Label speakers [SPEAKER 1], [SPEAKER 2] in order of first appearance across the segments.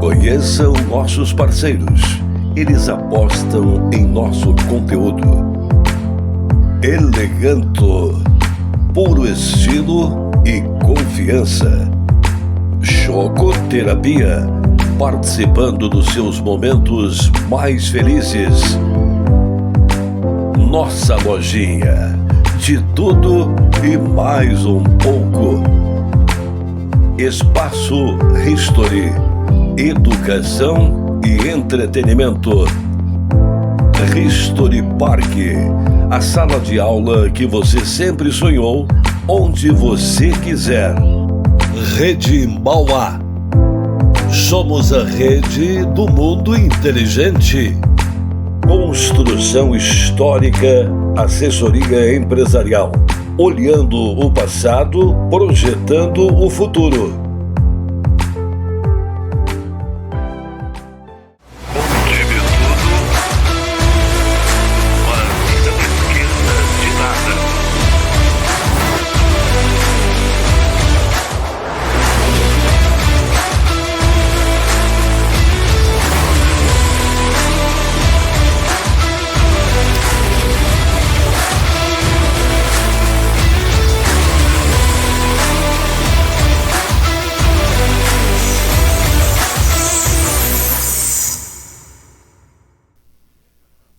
[SPEAKER 1] Conheçam nossos parceiros. Eles apostam em nosso conteúdo. Eleganto, puro estilo e confiança. Chocoterapia, participando dos seus momentos mais felizes. Nossa lojinha, de tudo e mais um pouco. Espaço History, educação e entretenimento. History Park, a sala de aula que você sempre sonhou, onde você quiser. Rede Mauá. Somos a rede do mundo inteligente. Construção histórica, assessoria empresarial. Olhando o passado, projetando o futuro.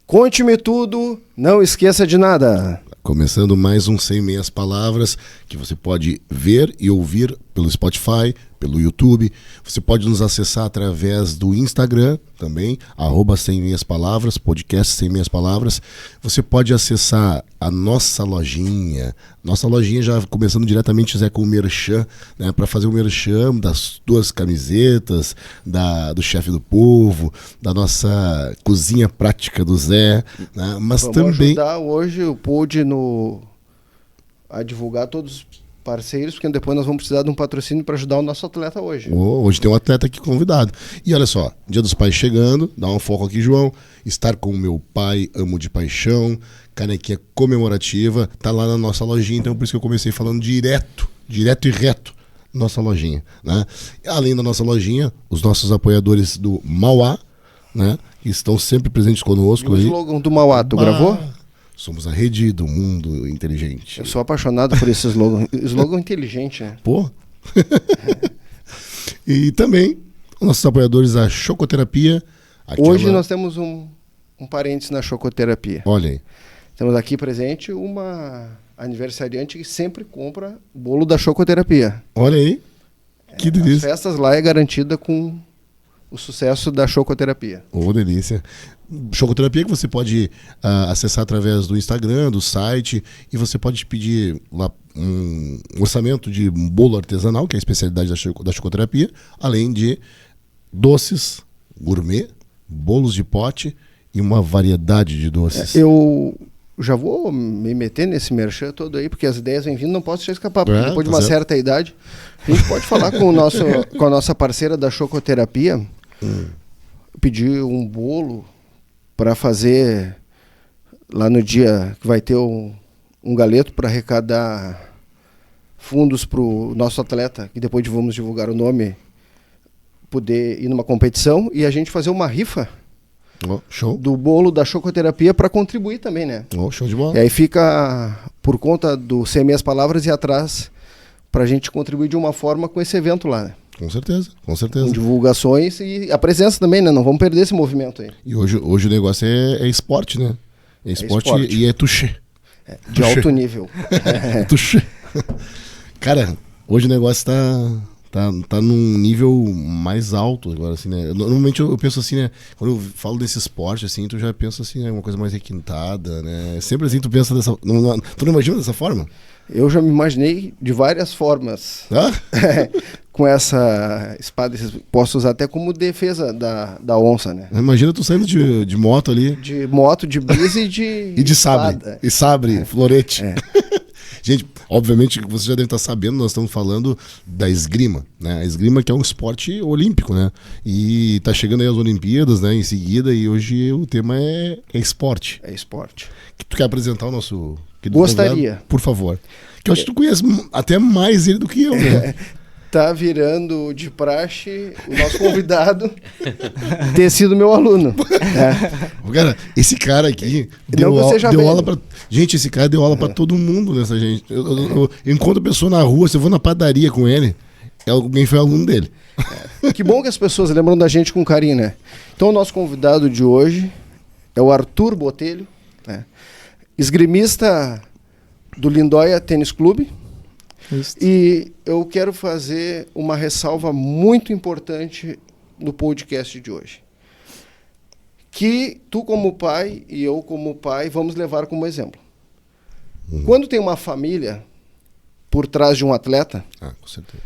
[SPEAKER 2] Conte-me tudo, não esqueça de nada.
[SPEAKER 3] Começando mais um Sem Meias Palavras, que você pode ver e ouvir pelo Spotify, pelo YouTube. Você pode nos acessar através do Instagram também, @Sem Meias Palavras, podcast Sem Meias Palavras. Você pode acessar a nossa lojinha. Nossa lojinha já começando diretamente, Zé, com o merchan, né, para fazer o merchan das duas camisetas, do chefe do povo, da nossa cozinha prática do Zé, né, mas
[SPEAKER 2] Vamos
[SPEAKER 3] também
[SPEAKER 2] ajudar hoje o Pod a divulgar todos os parceiros, porque depois nós vamos precisar de um patrocínio para ajudar o nosso atleta hoje.
[SPEAKER 3] Hoje tem um atleta aqui convidado. E olha só, Dia dos Pais chegando, dá um foco aqui, João. Estar com o meu pai, amo de paixão, canequinha comemorativa, tá lá na nossa lojinha, então por isso que eu comecei falando direto e reto, nossa lojinha, né? Além da nossa lojinha, os nossos apoiadores do Mauá, né, que estão sempre presentes conosco.
[SPEAKER 2] E o slogan do Mauá, tu gravou?
[SPEAKER 3] Somos a rede do mundo inteligente.
[SPEAKER 2] Eu sou apaixonado por esse slogan. Slogan inteligente, né?
[SPEAKER 3] Pô! E também, os nossos apoiadores, a Chocoterapia.
[SPEAKER 2] Hoje nós temos um parênteses na Chocoterapia.
[SPEAKER 3] Olha aí.
[SPEAKER 2] Temos aqui presente uma aniversariante que sempre compra bolo da Chocoterapia.
[SPEAKER 3] Olha aí. Que delícia.
[SPEAKER 2] As festas lá é garantida com o sucesso da Chocoterapia.
[SPEAKER 3] Delícia. Chocoterapia que você pode acessar através do Instagram, do site, e você pode pedir lá um orçamento de um bolo artesanal, que é a especialidade da Chocoterapia, além de doces, gourmet, bolos de pote e uma variedade de doces.
[SPEAKER 2] Eu já vou me meter nesse merchan todo aí, porque as ideias vêm vindo, não posso deixar escapar, porque depois de uma certa idade, a gente pode falar com a nossa parceira da Chocoterapia, pedir um bolo para fazer lá no dia que vai ter um galeto para arrecadar fundos para o nosso atleta, que depois vamos divulgar o nome, poder ir numa competição e a gente fazer uma rifa
[SPEAKER 3] show.
[SPEAKER 2] Do bolo da Chocoterapia para contribuir também, né?
[SPEAKER 3] Show de bola.
[SPEAKER 2] E aí fica por conta do Sem Meias Palavras e atrás para a gente contribuir de uma forma com esse evento lá, né?
[SPEAKER 3] Com certeza, com certeza.
[SPEAKER 2] Com divulgações e a presença também, né? Não vamos perder esse movimento aí.
[SPEAKER 3] E hoje o negócio é esporte, né? É esporte e é touché.
[SPEAKER 2] De alto nível.
[SPEAKER 3] Touché. Cara, hoje o negócio tá num nível mais alto agora, assim, né? Normalmente eu penso assim, né? Quando eu falo desse esporte, assim, tu já pensa assim, né? Uma coisa mais requintada, né? Sempre assim tu pensa dessa... Tu não imagina dessa forma?
[SPEAKER 2] Eu já me imaginei de várias formas. Com essa espada, posso usar até como defesa da onça, né?
[SPEAKER 3] Imagina tu saindo de moto ali.
[SPEAKER 2] De moto, de brisa e de...
[SPEAKER 3] E de sabre.
[SPEAKER 2] Espada.
[SPEAKER 3] E sabre, florete.
[SPEAKER 2] É.
[SPEAKER 3] Gente, obviamente você já deve estar sabendo, nós estamos falando da esgrima, né? A esgrima que é um esporte olímpico, né? E tá chegando aí as Olimpíadas, né? Em seguida, e hoje o tema é esporte.
[SPEAKER 2] É esporte.
[SPEAKER 3] Que tu quer apresentar o nosso...
[SPEAKER 2] Gostaria.
[SPEAKER 3] Por favor. Que eu acho que tu conhece até mais ele do que eu, né?
[SPEAKER 2] tá virando de praxe o nosso convidado ter sido meu aluno.
[SPEAKER 3] Cara, esse cara aqui deu aula pra... Gente, esse cara deu aula pra todo mundo nessa gente. Eu encontro a pessoa na rua, se eu vou na padaria com ele, alguém foi aluno dele.
[SPEAKER 2] Que bom que as pessoas lembram da gente com carinho, né? Então o nosso convidado de hoje é o Arthur Botelho, né? Esgrimista do Lindóia Tênis Clube.
[SPEAKER 4] Isso.
[SPEAKER 2] E eu quero fazer uma ressalva muito importante no podcast de hoje. Que tu como pai e eu como pai vamos levar como exemplo. Quando tem uma família por trás de um atleta,
[SPEAKER 3] com certeza.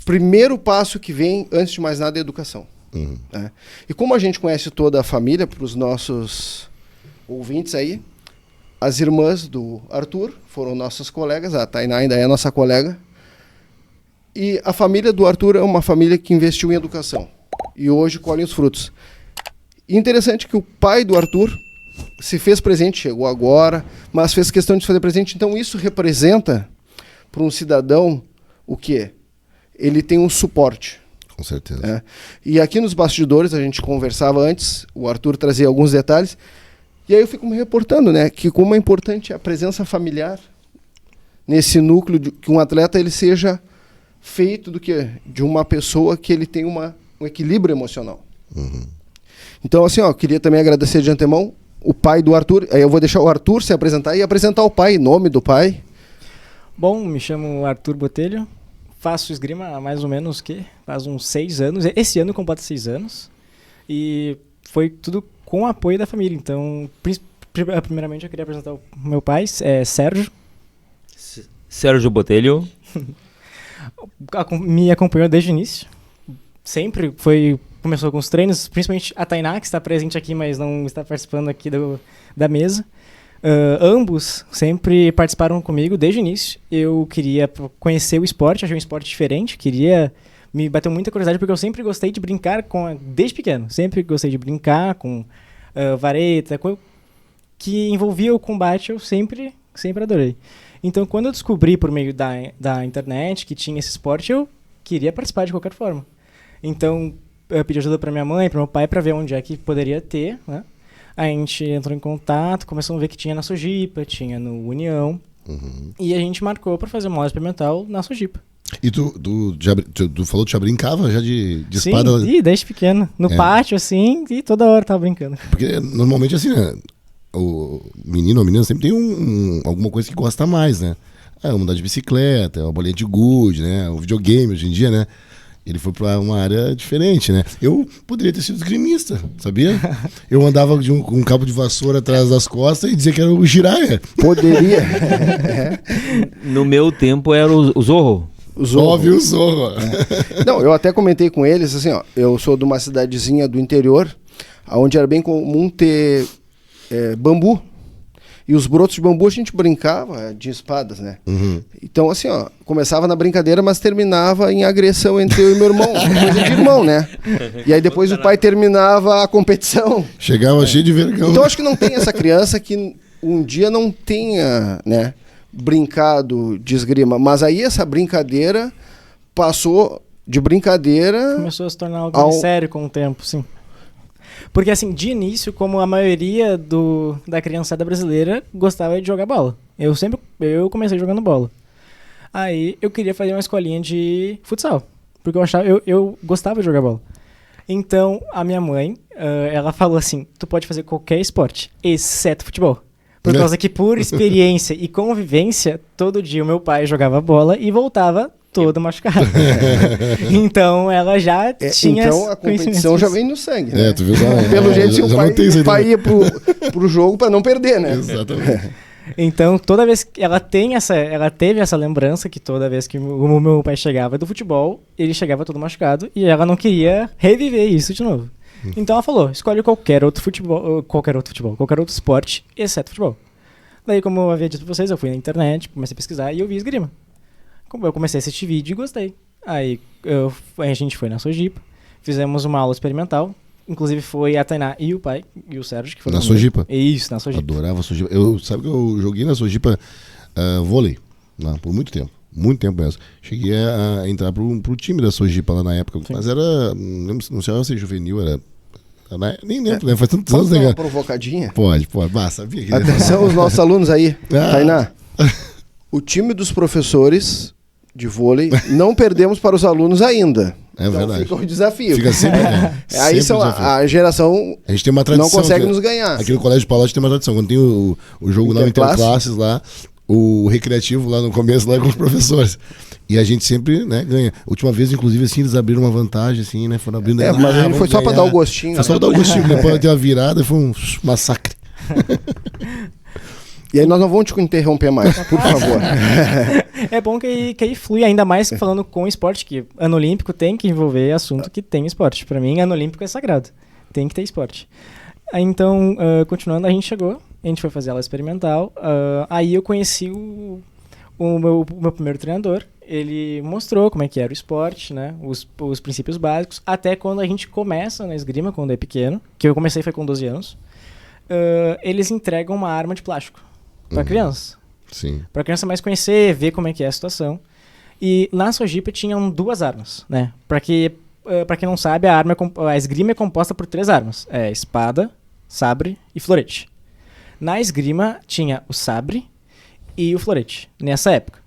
[SPEAKER 2] Primeiro passo que vem, antes de mais nada, é a educação. Né? E como a gente conhece toda a família, para os nossos ouvintes aí, as irmãs do Arthur foram nossas colegas, a Tainá ainda é nossa colega, e a família do Arthur é uma família que investiu em educação, e hoje colhe os frutos. E interessante que o pai do Arthur se fez presente, chegou agora, mas fez questão de se fazer presente, então isso representa para um cidadão o quê? Ele tem um suporte.
[SPEAKER 3] Com certeza.
[SPEAKER 2] Né? E aqui nos bastidores, a gente conversava antes, o Arthur trazia alguns detalhes, e aí eu fico me reportando, né, que como é importante a presença familiar nesse núcleo, que um atleta ele seja feito do quê? De uma pessoa que ele tem um equilíbrio emocional. Então, assim, eu queria também agradecer de antemão o pai do Arthur, aí eu vou deixar o Arthur se apresentar e apresentar o pai, nome do pai.
[SPEAKER 4] Bom, me chamo Arthur Botelho. Faço esgrima há mais ou menos, faz uns 6 anos. Esse ano completa 6 anos. E foi tudo com o apoio da família. Então, primeiramente eu queria apresentar o meu pai, Sérgio.
[SPEAKER 5] Sérgio Botelho.
[SPEAKER 4] Me acompanhou desde o início. Sempre começou com os treinos, principalmente a Tainá, que está presente aqui, mas não está participando aqui da mesa. Ambos sempre participaram comigo desde o início. Eu queria conhecer o esporte, achei um esporte diferente, me bateu muita curiosidade porque eu sempre gostei de brincar desde pequeno, sempre gostei de brincar com vareta, que envolvia o combate, eu sempre adorei. Então quando eu descobri por meio da internet que tinha esse esporte, eu queria participar de qualquer forma. Então eu pedi ajuda para minha mãe, para meu pai, para ver onde é que poderia ter, né? A gente entrou em contato, começou a ver que tinha na Sojipa, tinha no União. E a gente marcou para fazer uma aula experimental na Sojipa.
[SPEAKER 3] E tu falou que já brincava já de
[SPEAKER 4] Sim,
[SPEAKER 3] espada?
[SPEAKER 4] Sim, desde pequeno. No pátio, assim, e toda hora tava brincando.
[SPEAKER 3] Porque normalmente assim, né, o menino ou a menina sempre tem alguma coisa que gosta mais, né? Andar de bicicleta, a bolinha de gude, né? O videogame hoje em dia, né? Ele foi para uma área diferente, né? Eu poderia ter sido esgrimista, sabia? Eu andava com um cabo de vassoura atrás das costas e dizia que era o Jiraiya.
[SPEAKER 2] Poderia.
[SPEAKER 5] No meu tempo era o Zorro.
[SPEAKER 2] O Zorro.
[SPEAKER 3] Óbvio, o Zorro.
[SPEAKER 2] Não, eu até comentei com eles, assim, eu sou de uma cidadezinha do interior, onde era bem comum ter bambu. E os brotos de bambu a gente brincava de espadas, né? Então, assim, começava na brincadeira, mas terminava em agressão entre eu e meu irmão. Coisa de irmão, né? E aí depois o pai terminava a competição.
[SPEAKER 3] Chegava cheio de vergão.
[SPEAKER 2] Então, acho que não tem essa criança que um dia não tenha, né, brincado de esgrima. Mas aí essa brincadeira passou de brincadeira...
[SPEAKER 4] Começou a se tornar algo sério com o tempo, sim. Porque, assim, de início, como a maioria da criançada brasileira gostava de jogar bola. Eu comecei jogando bola. Aí eu queria fazer uma escolinha de futsal. Porque eu gostava de jogar bola. Então, a minha mãe, ela falou assim, tu pode fazer qualquer esporte, exceto futebol. Por causa que, por experiência e convivência, todo dia o meu pai jogava bola e voltava todo machucado. Então ela já tinha...
[SPEAKER 2] Então a competição já vem no sangue, né?
[SPEAKER 3] Tu viu?
[SPEAKER 2] Pelo jeito, o pai ia pro jogo para não perder, né?
[SPEAKER 3] Exatamente.
[SPEAKER 4] Então, toda vez que ela teve essa lembrança que toda vez que o meu pai chegava do futebol, ele chegava todo machucado e ela não queria reviver isso de novo. Então ela falou, escolhe qualquer outro outro esporte, exceto futebol. Daí, como eu havia dito pra vocês, eu fui na internet, comecei a pesquisar e eu vi esgrima. Eu comecei a assistir vídeo e gostei. Aí a gente foi na Sojipa, fizemos uma aula experimental. Inclusive foi a Tainá e o pai, e o Sérgio, que foram...
[SPEAKER 3] Na Sojipa?
[SPEAKER 4] Isso, na Sojipa.
[SPEAKER 3] Adorava a Sojipa. Sabe que eu joguei na Sojipa vôlei, lá, por muito tempo. Muito tempo mesmo. Cheguei a entrar pro time da Sojipa lá na época. Sim. Mas era, não sei se juvenil, era... Nem lembro, né? Faz tantos anos.
[SPEAKER 2] Uma provocadinha?
[SPEAKER 3] Pode. Sabia que...
[SPEAKER 2] Atenção, os nossos alunos aí. Tainá, o time dos professores de vôlei não perdemos para os alunos ainda.
[SPEAKER 3] É verdade.
[SPEAKER 2] Então fica o desafio.
[SPEAKER 3] Fica sempre,
[SPEAKER 2] aí são a geração
[SPEAKER 3] a gente tem uma tradição,
[SPEAKER 2] não consegue nos ganhar.
[SPEAKER 3] Aqui no Colégio de Palote tem uma tradição. Quando tem o jogo na interclasses lá, o recreativo lá no começo lá com os professores. E a gente sempre, né, ganha. Última vez, inclusive, assim, eles abriram uma vantagem, assim, né? Foram abrindo.
[SPEAKER 2] Mas a gente foi só pra dar o gostinho.
[SPEAKER 3] Foi só pra dar o gostinho. Depois ter uma virada, foi um massacre.
[SPEAKER 2] E aí nós não vamos te interromper mais, por favor.
[SPEAKER 4] É bom que aí flui, ainda mais falando com esporte, que ano olímpico tem que envolver assunto que tem esporte. Pra mim, ano olímpico é sagrado. Tem que ter esporte. Então, continuando, a gente foi fazer aula experimental. Aí eu conheci o meu primeiro treinador. Ele mostrou como é que era o esporte, né? Os princípios básicos. Até quando a gente começa na esgrima, quando é pequeno, que eu comecei foi com 12 anos, eles entregam uma arma de plástico para criança.
[SPEAKER 3] Sim. Para
[SPEAKER 4] a criança mais conhecer, ver como é que é a situação. E na Sojipa tinham 2 armas, né? Para quem não sabe, a esgrima é composta por 3 armas. É espada, sabre e florete. Na esgrima tinha o sabre e o florete, nessa época.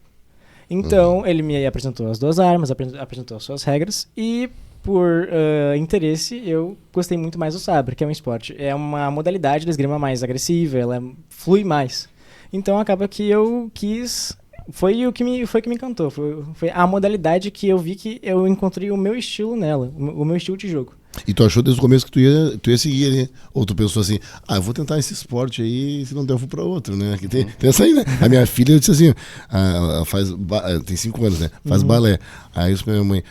[SPEAKER 4] Então, ele me apresentou as 2 armas, apresentou as suas regras, e por interesse, eu gostei muito mais do sabre, que é um esporte. É uma modalidade da esgrima mais agressiva, ela flui mais. Então, acaba que eu quis... Foi o que me encantou. Foi a modalidade que eu vi que eu encontrei o meu estilo nela, o meu estilo de jogo. E
[SPEAKER 3] tu achou desde o começo que tu ia seguir, né? Ou tu pensou assim, eu vou tentar esse esporte aí, se não der eu vou pra outro, né? Que tem essa aí, né? A minha filha, eu disse assim, ela tem 5 anos, né? Faz balé. Aí eu disse pra minha mãe,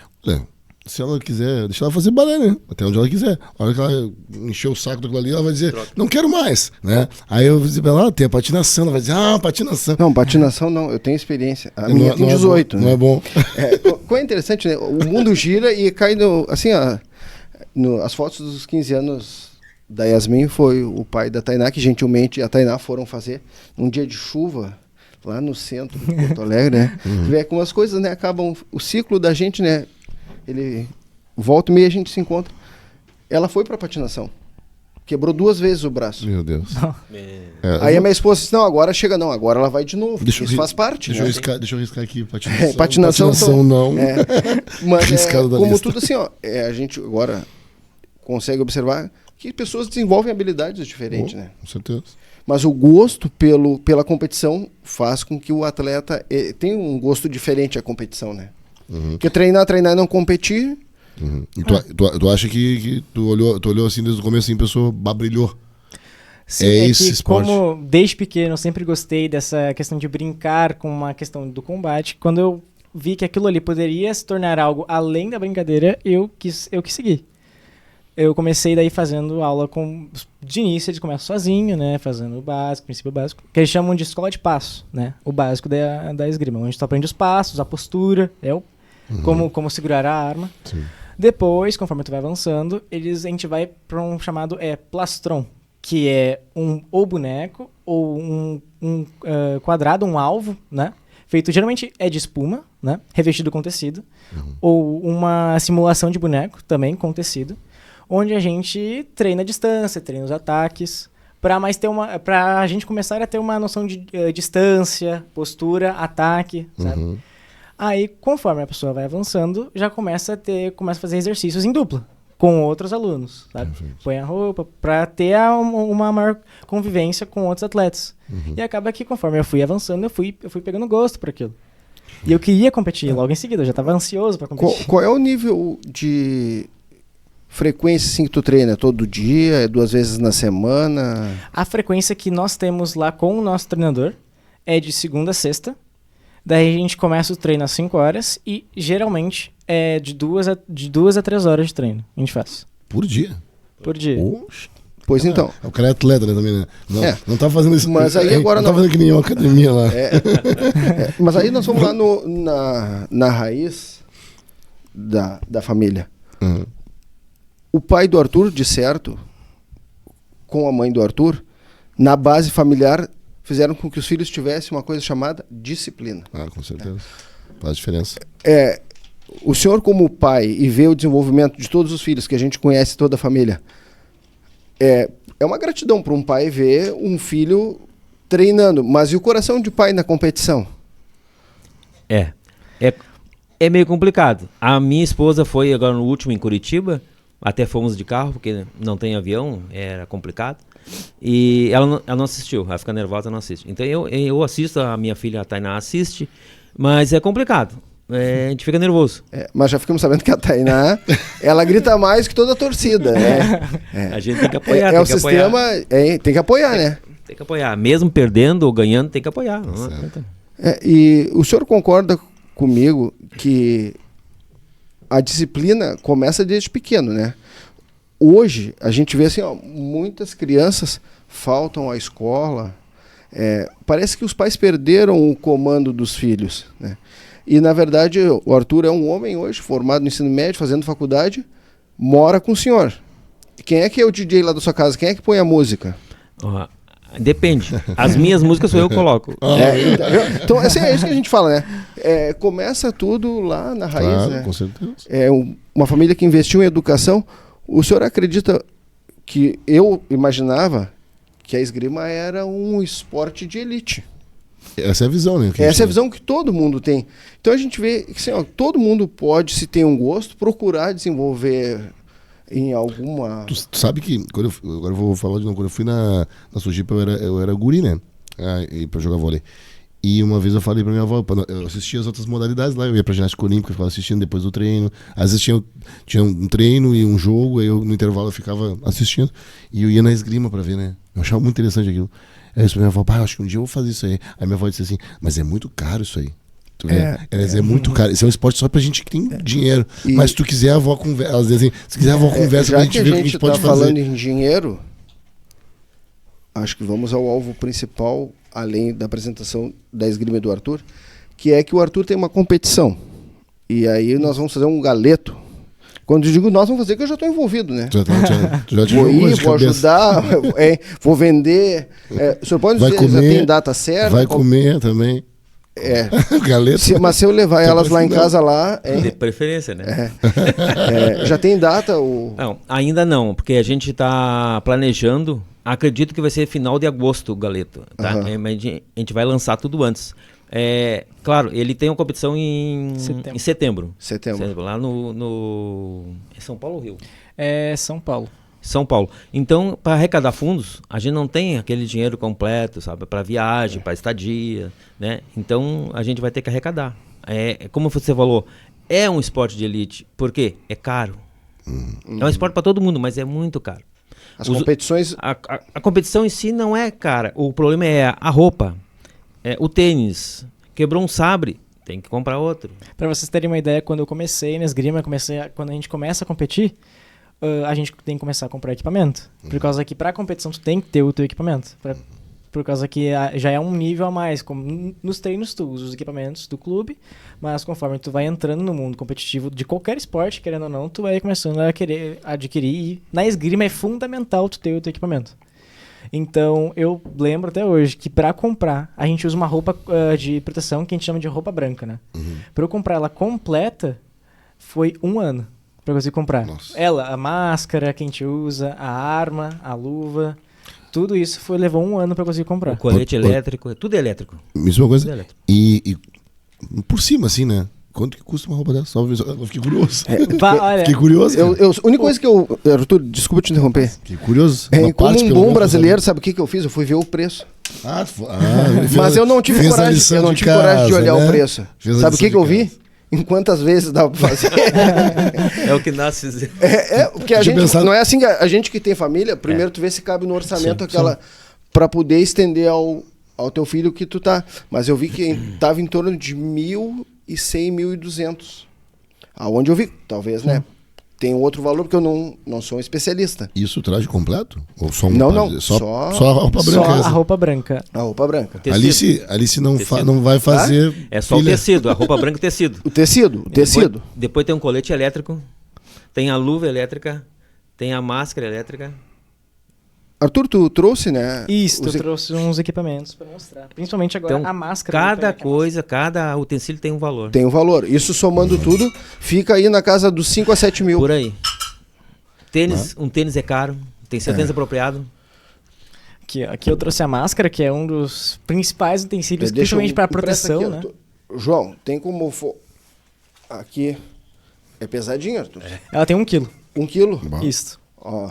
[SPEAKER 3] se ela quiser, deixa ela fazer balé, né? Até onde ela quiser. A hora que ela encher o saco daquilo ali, ela vai dizer, não quero mais, né? Aí eu vou dizer pra ela, tem a patinação. Ela vai dizer, patinação.
[SPEAKER 2] Não, patinação não, eu tenho experiência. A minha tem 18,
[SPEAKER 3] né?
[SPEAKER 2] Não
[SPEAKER 3] é bom.
[SPEAKER 2] Qual é interessante, né? O mundo gira e cai assim, as fotos dos 15 anos da Yasmin foi o pai da Tainá, que gentilmente a Tainá foram fazer um dia de chuva lá no centro de Porto Alegre, né? Vê como as coisas, né, acabam, o ciclo da gente, né? Ele volta e meia a gente se encontra. Ela foi pra patinação. Quebrou 2 vezes o braço.
[SPEAKER 3] Meu Deus.
[SPEAKER 2] Aí a minha esposa disse, não, agora ela vai de novo. Isso faz parte.
[SPEAKER 3] Deixa eu riscar aqui. Patinação,
[SPEAKER 2] patinação
[SPEAKER 3] não.
[SPEAKER 2] Mas como lista. Tudo assim, a gente agora consegue observar que pessoas desenvolvem habilidades diferentes, né?
[SPEAKER 3] Com certeza.
[SPEAKER 2] Mas o gosto pela competição faz com que o atleta tenha um gosto diferente à competição, né? Porque treinar e não competir...
[SPEAKER 3] E tu acha que tu olhou assim desde o começo, assim, a pessoa brilhou?
[SPEAKER 4] Sim, esse esporte. Como desde pequeno eu sempre gostei dessa questão de brincar com uma questão do combate, quando eu vi que aquilo ali poderia se tornar algo além da brincadeira, eu quis seguir. Eu comecei daí fazendo aula de início, eles começam sozinho, né, fazendo o básico, princípio básico, que eles chamam de escola de passo, né, o básico da esgrima, onde tu aprende os passos, a postura, como segurar a arma.
[SPEAKER 3] Sim.
[SPEAKER 4] Depois, conforme tu vai avançando, a gente vai para um chamado plastron, que é ou boneco, ou um quadrado, um alvo, né? Feito geralmente de espuma, né? Revestido com tecido, ou uma simulação de boneco, também com tecido, onde a gente treina a distância, treina os ataques, para a gente começar a ter uma noção de distância, postura, ataque, sabe? Aí, conforme a pessoa vai avançando, já começa a fazer exercícios em dupla, com outros alunos, sabe? Põe a roupa, para ter uma maior convivência com outros atletas. E acaba que, conforme eu fui avançando, eu fui pegando gosto por aquilo. E eu queria competir logo em seguida, eu já estava ansioso para competir.
[SPEAKER 2] Qual é o nível de frequência assim, que tu treina? Todo dia? É 2 vezes na semana?
[SPEAKER 4] A frequência que nós temos lá com o nosso treinador é de segunda a sexta. Daí a gente começa o treino às 5 horas e geralmente é de 2 a 3 horas de treino a gente faz.
[SPEAKER 3] Por dia?
[SPEAKER 4] Por dia.
[SPEAKER 3] Oxe.
[SPEAKER 2] Pois então.
[SPEAKER 3] O cara é atleta, né, também, né? Não tá fazendo isso.
[SPEAKER 2] Mas aí agora
[SPEAKER 3] não tá fazendo que nem uma academia lá.
[SPEAKER 2] Mas aí nós vamos lá na raiz da família. O pai do Arthur, de certo, com a mãe do Arthur, na base familiar, fizeram com que os filhos tivessem uma coisa chamada disciplina.
[SPEAKER 3] Com certeza. Faz diferença.
[SPEAKER 2] O senhor como pai e vê o desenvolvimento de todos os filhos que a gente conhece, toda a família, é uma gratidão para um pai ver um filho treinando, mas e o coração de pai na competição?
[SPEAKER 5] É meio complicado. A minha esposa foi agora no último em Curitiba, até fomos de carro, porque não tem avião, era complicado. E ela não assistiu, ela fica nervosa, não assiste. Então eu assisto, a minha filha, a Tainá, assiste, mas é complicado. A gente fica nervoso.
[SPEAKER 2] Mas já ficamos sabendo que a Tainá, ela grita mais que toda a torcida, né?
[SPEAKER 5] A gente tem que apoiar.
[SPEAKER 2] O sistema, tem que apoiar, né?
[SPEAKER 5] Tem que apoiar. Mesmo perdendo ou ganhando, tem que apoiar.
[SPEAKER 2] E o senhor concorda comigo que a disciplina começa desde pequeno, né? Hoje, a gente vê assim, muitas crianças faltam à escola. Parece que os pais perderam o comando dos filhos, né? E, na verdade, o Arthur é um homem hoje, formado no ensino médio, fazendo faculdade, mora com o senhor. Quem é que é o DJ lá da sua casa? Quem é que põe a música?
[SPEAKER 5] Depende. As minhas músicas sou eu que coloco.
[SPEAKER 2] Então, assim, é isso que a gente fala, né? Começa tudo lá na raiz,
[SPEAKER 3] Claro,
[SPEAKER 2] né?
[SPEAKER 3] com certeza.
[SPEAKER 2] Uma família que investiu em educação. O senhor acredita que eu imaginava que a esgrima era um esporte de elite?
[SPEAKER 3] Essa é a visão, né?
[SPEAKER 2] Essa é a visão que todo mundo tem. Então a gente vê que assim, todo mundo pode, se tem um gosto, procurar desenvolver em alguma...
[SPEAKER 3] Tu sabe que, agora eu vou falar de novo, quando eu fui na Sujipa, eu era guri, né? Pra jogar vôlei. E uma vez eu falei pra minha avó, eu assistia as outras modalidades lá, eu ia pra ginástica olímpica, eu ficava assistindo depois do treino. Às vezes tinha um treino e um jogo, aí no intervalo eu ficava assistindo. E eu ia na esgrima pra ver, né? Eu achava muito interessante aquilo. Aí eu disse pra minha avó, acho que um dia eu vou fazer isso aí. Aí minha avó disse assim, mas é muito caro isso aí. Tu vê? É muito caro. Isso é um esporte só pra gente que tem dinheiro. Mas se tu quiser, a avó conversa. Elas dizem assim, se quiser, a avó conversa pra gente ver o que a gente pode fazer.
[SPEAKER 2] Falando em dinheiro, acho que vamos ao alvo principal, além da apresentação da esgrima do Arthur, que é que o Arthur tem uma competição. E aí nós vamos fazer um galeto. Quando eu digo nós, vamos fazer que eu já estou envolvido, né? Vou ir, vou ajudar, vou vender. O senhor pode dizer, já tem data certa?
[SPEAKER 3] Vai comer também. Galeto.
[SPEAKER 2] Mas se eu levar elas lá em casa lá...
[SPEAKER 5] De preferência, né?
[SPEAKER 2] Já tem data?
[SPEAKER 5] Não, ainda não, porque a gente está planejando. Acredito que vai ser final de agosto o galeto. Tá? Mas a gente vai lançar tudo antes. Claro, ele tem uma competição em setembro. Lá no São Paulo ou Rio?
[SPEAKER 4] São Paulo.
[SPEAKER 5] São Paulo. Então, para arrecadar fundos, a gente não tem aquele dinheiro completo, sabe? Para viagem, para estadia, né? Então, a gente vai ter que arrecadar. Como você falou, é um esporte de elite. Por quê? É caro. É um esporte para todo mundo, mas é muito caro.
[SPEAKER 2] As competições...
[SPEAKER 5] A competição em si não é cara. O problema é a roupa. O tênis. Quebrou um sabre, tem que comprar outro.
[SPEAKER 4] Para vocês terem uma ideia, quando eu comecei na esgrima, quando a gente começa a competir, a gente tem que começar a comprar equipamento. Por causa que para a competição tu tem que ter o teu equipamento. Por causa que já é um nível a mais. Como nos treinos tu usa os equipamentos do clube, mas conforme tu vai entrando no mundo competitivo de qualquer esporte, querendo ou não, tu vai começando a querer adquirir. E na esgrima é fundamental tu ter o teu equipamento. Então, eu lembro até hoje que para comprar, a gente usa uma roupa de proteção que a gente chama de roupa branca, né? Para eu comprar ela completa, foi 1 ano para conseguir comprar.
[SPEAKER 3] Nossa.
[SPEAKER 4] Ela, a máscara que a gente usa, a arma, a luva, tudo isso levou 1 ano para conseguir comprar.
[SPEAKER 5] O colete elétrico, tudo é elétrico.
[SPEAKER 3] Mesma coisa.
[SPEAKER 5] Tudo é elétrico.
[SPEAKER 3] E por cima, assim, né? Quanto que custa uma roupa dessa? Eu fiquei curioso.
[SPEAKER 4] Olha,
[SPEAKER 3] Fiquei curioso.
[SPEAKER 2] A única coisa que eu... Arthur, desculpa te interromper.
[SPEAKER 3] Fiquei curioso.
[SPEAKER 2] Como um bom brasileiro, sabe o que eu fiz? Eu fui ver o preço. Mas eu não tive coragem de olhar o preço. Sabe o que eu vi? Em quantas vezes dá pra fazer?
[SPEAKER 5] É o que nós fizemos.
[SPEAKER 2] Porque a gente, não é assim, a gente que tem família, primeiro tu vê se cabe no orçamento para poder estender ao teu filho que tu tá. Mas eu vi que tava em torno de 1.100, 1.200. Aonde eu vi, talvez, né? Tem outro valor, porque eu não sou um especialista.
[SPEAKER 3] Isso traje completo? Ou só
[SPEAKER 2] só
[SPEAKER 3] a roupa branca?
[SPEAKER 4] Só a roupa branca.
[SPEAKER 2] A roupa branca.
[SPEAKER 3] Alice não vai fazer...
[SPEAKER 5] É só o tecido, a roupa branca e o tecido.
[SPEAKER 2] O tecido.
[SPEAKER 5] Depois tem um colete elétrico, tem a luva elétrica, tem a máscara elétrica.
[SPEAKER 2] Arthur, tu trouxe, né?
[SPEAKER 4] Isso, eu trouxe uns equipamentos para mostrar. Principalmente agora
[SPEAKER 5] Então,
[SPEAKER 4] a máscara.
[SPEAKER 5] cada coisa, cada utensílio tem um valor.
[SPEAKER 2] Tem um valor. Isso somando tudo, fica aí na casa dos 5 a 7 mil.
[SPEAKER 5] Por aí. Um tênis é caro, tem que ser tênis apropriado.
[SPEAKER 4] Aqui eu trouxe a máscara, que é um dos principais utensílios, principalmente para proteção,
[SPEAKER 2] aqui,
[SPEAKER 4] né?
[SPEAKER 2] João, tem como... Aqui é pesadinho, Arthur.
[SPEAKER 4] Ela tem 1 quilo.
[SPEAKER 2] 1 quilo?
[SPEAKER 4] Isso.
[SPEAKER 2] Ó.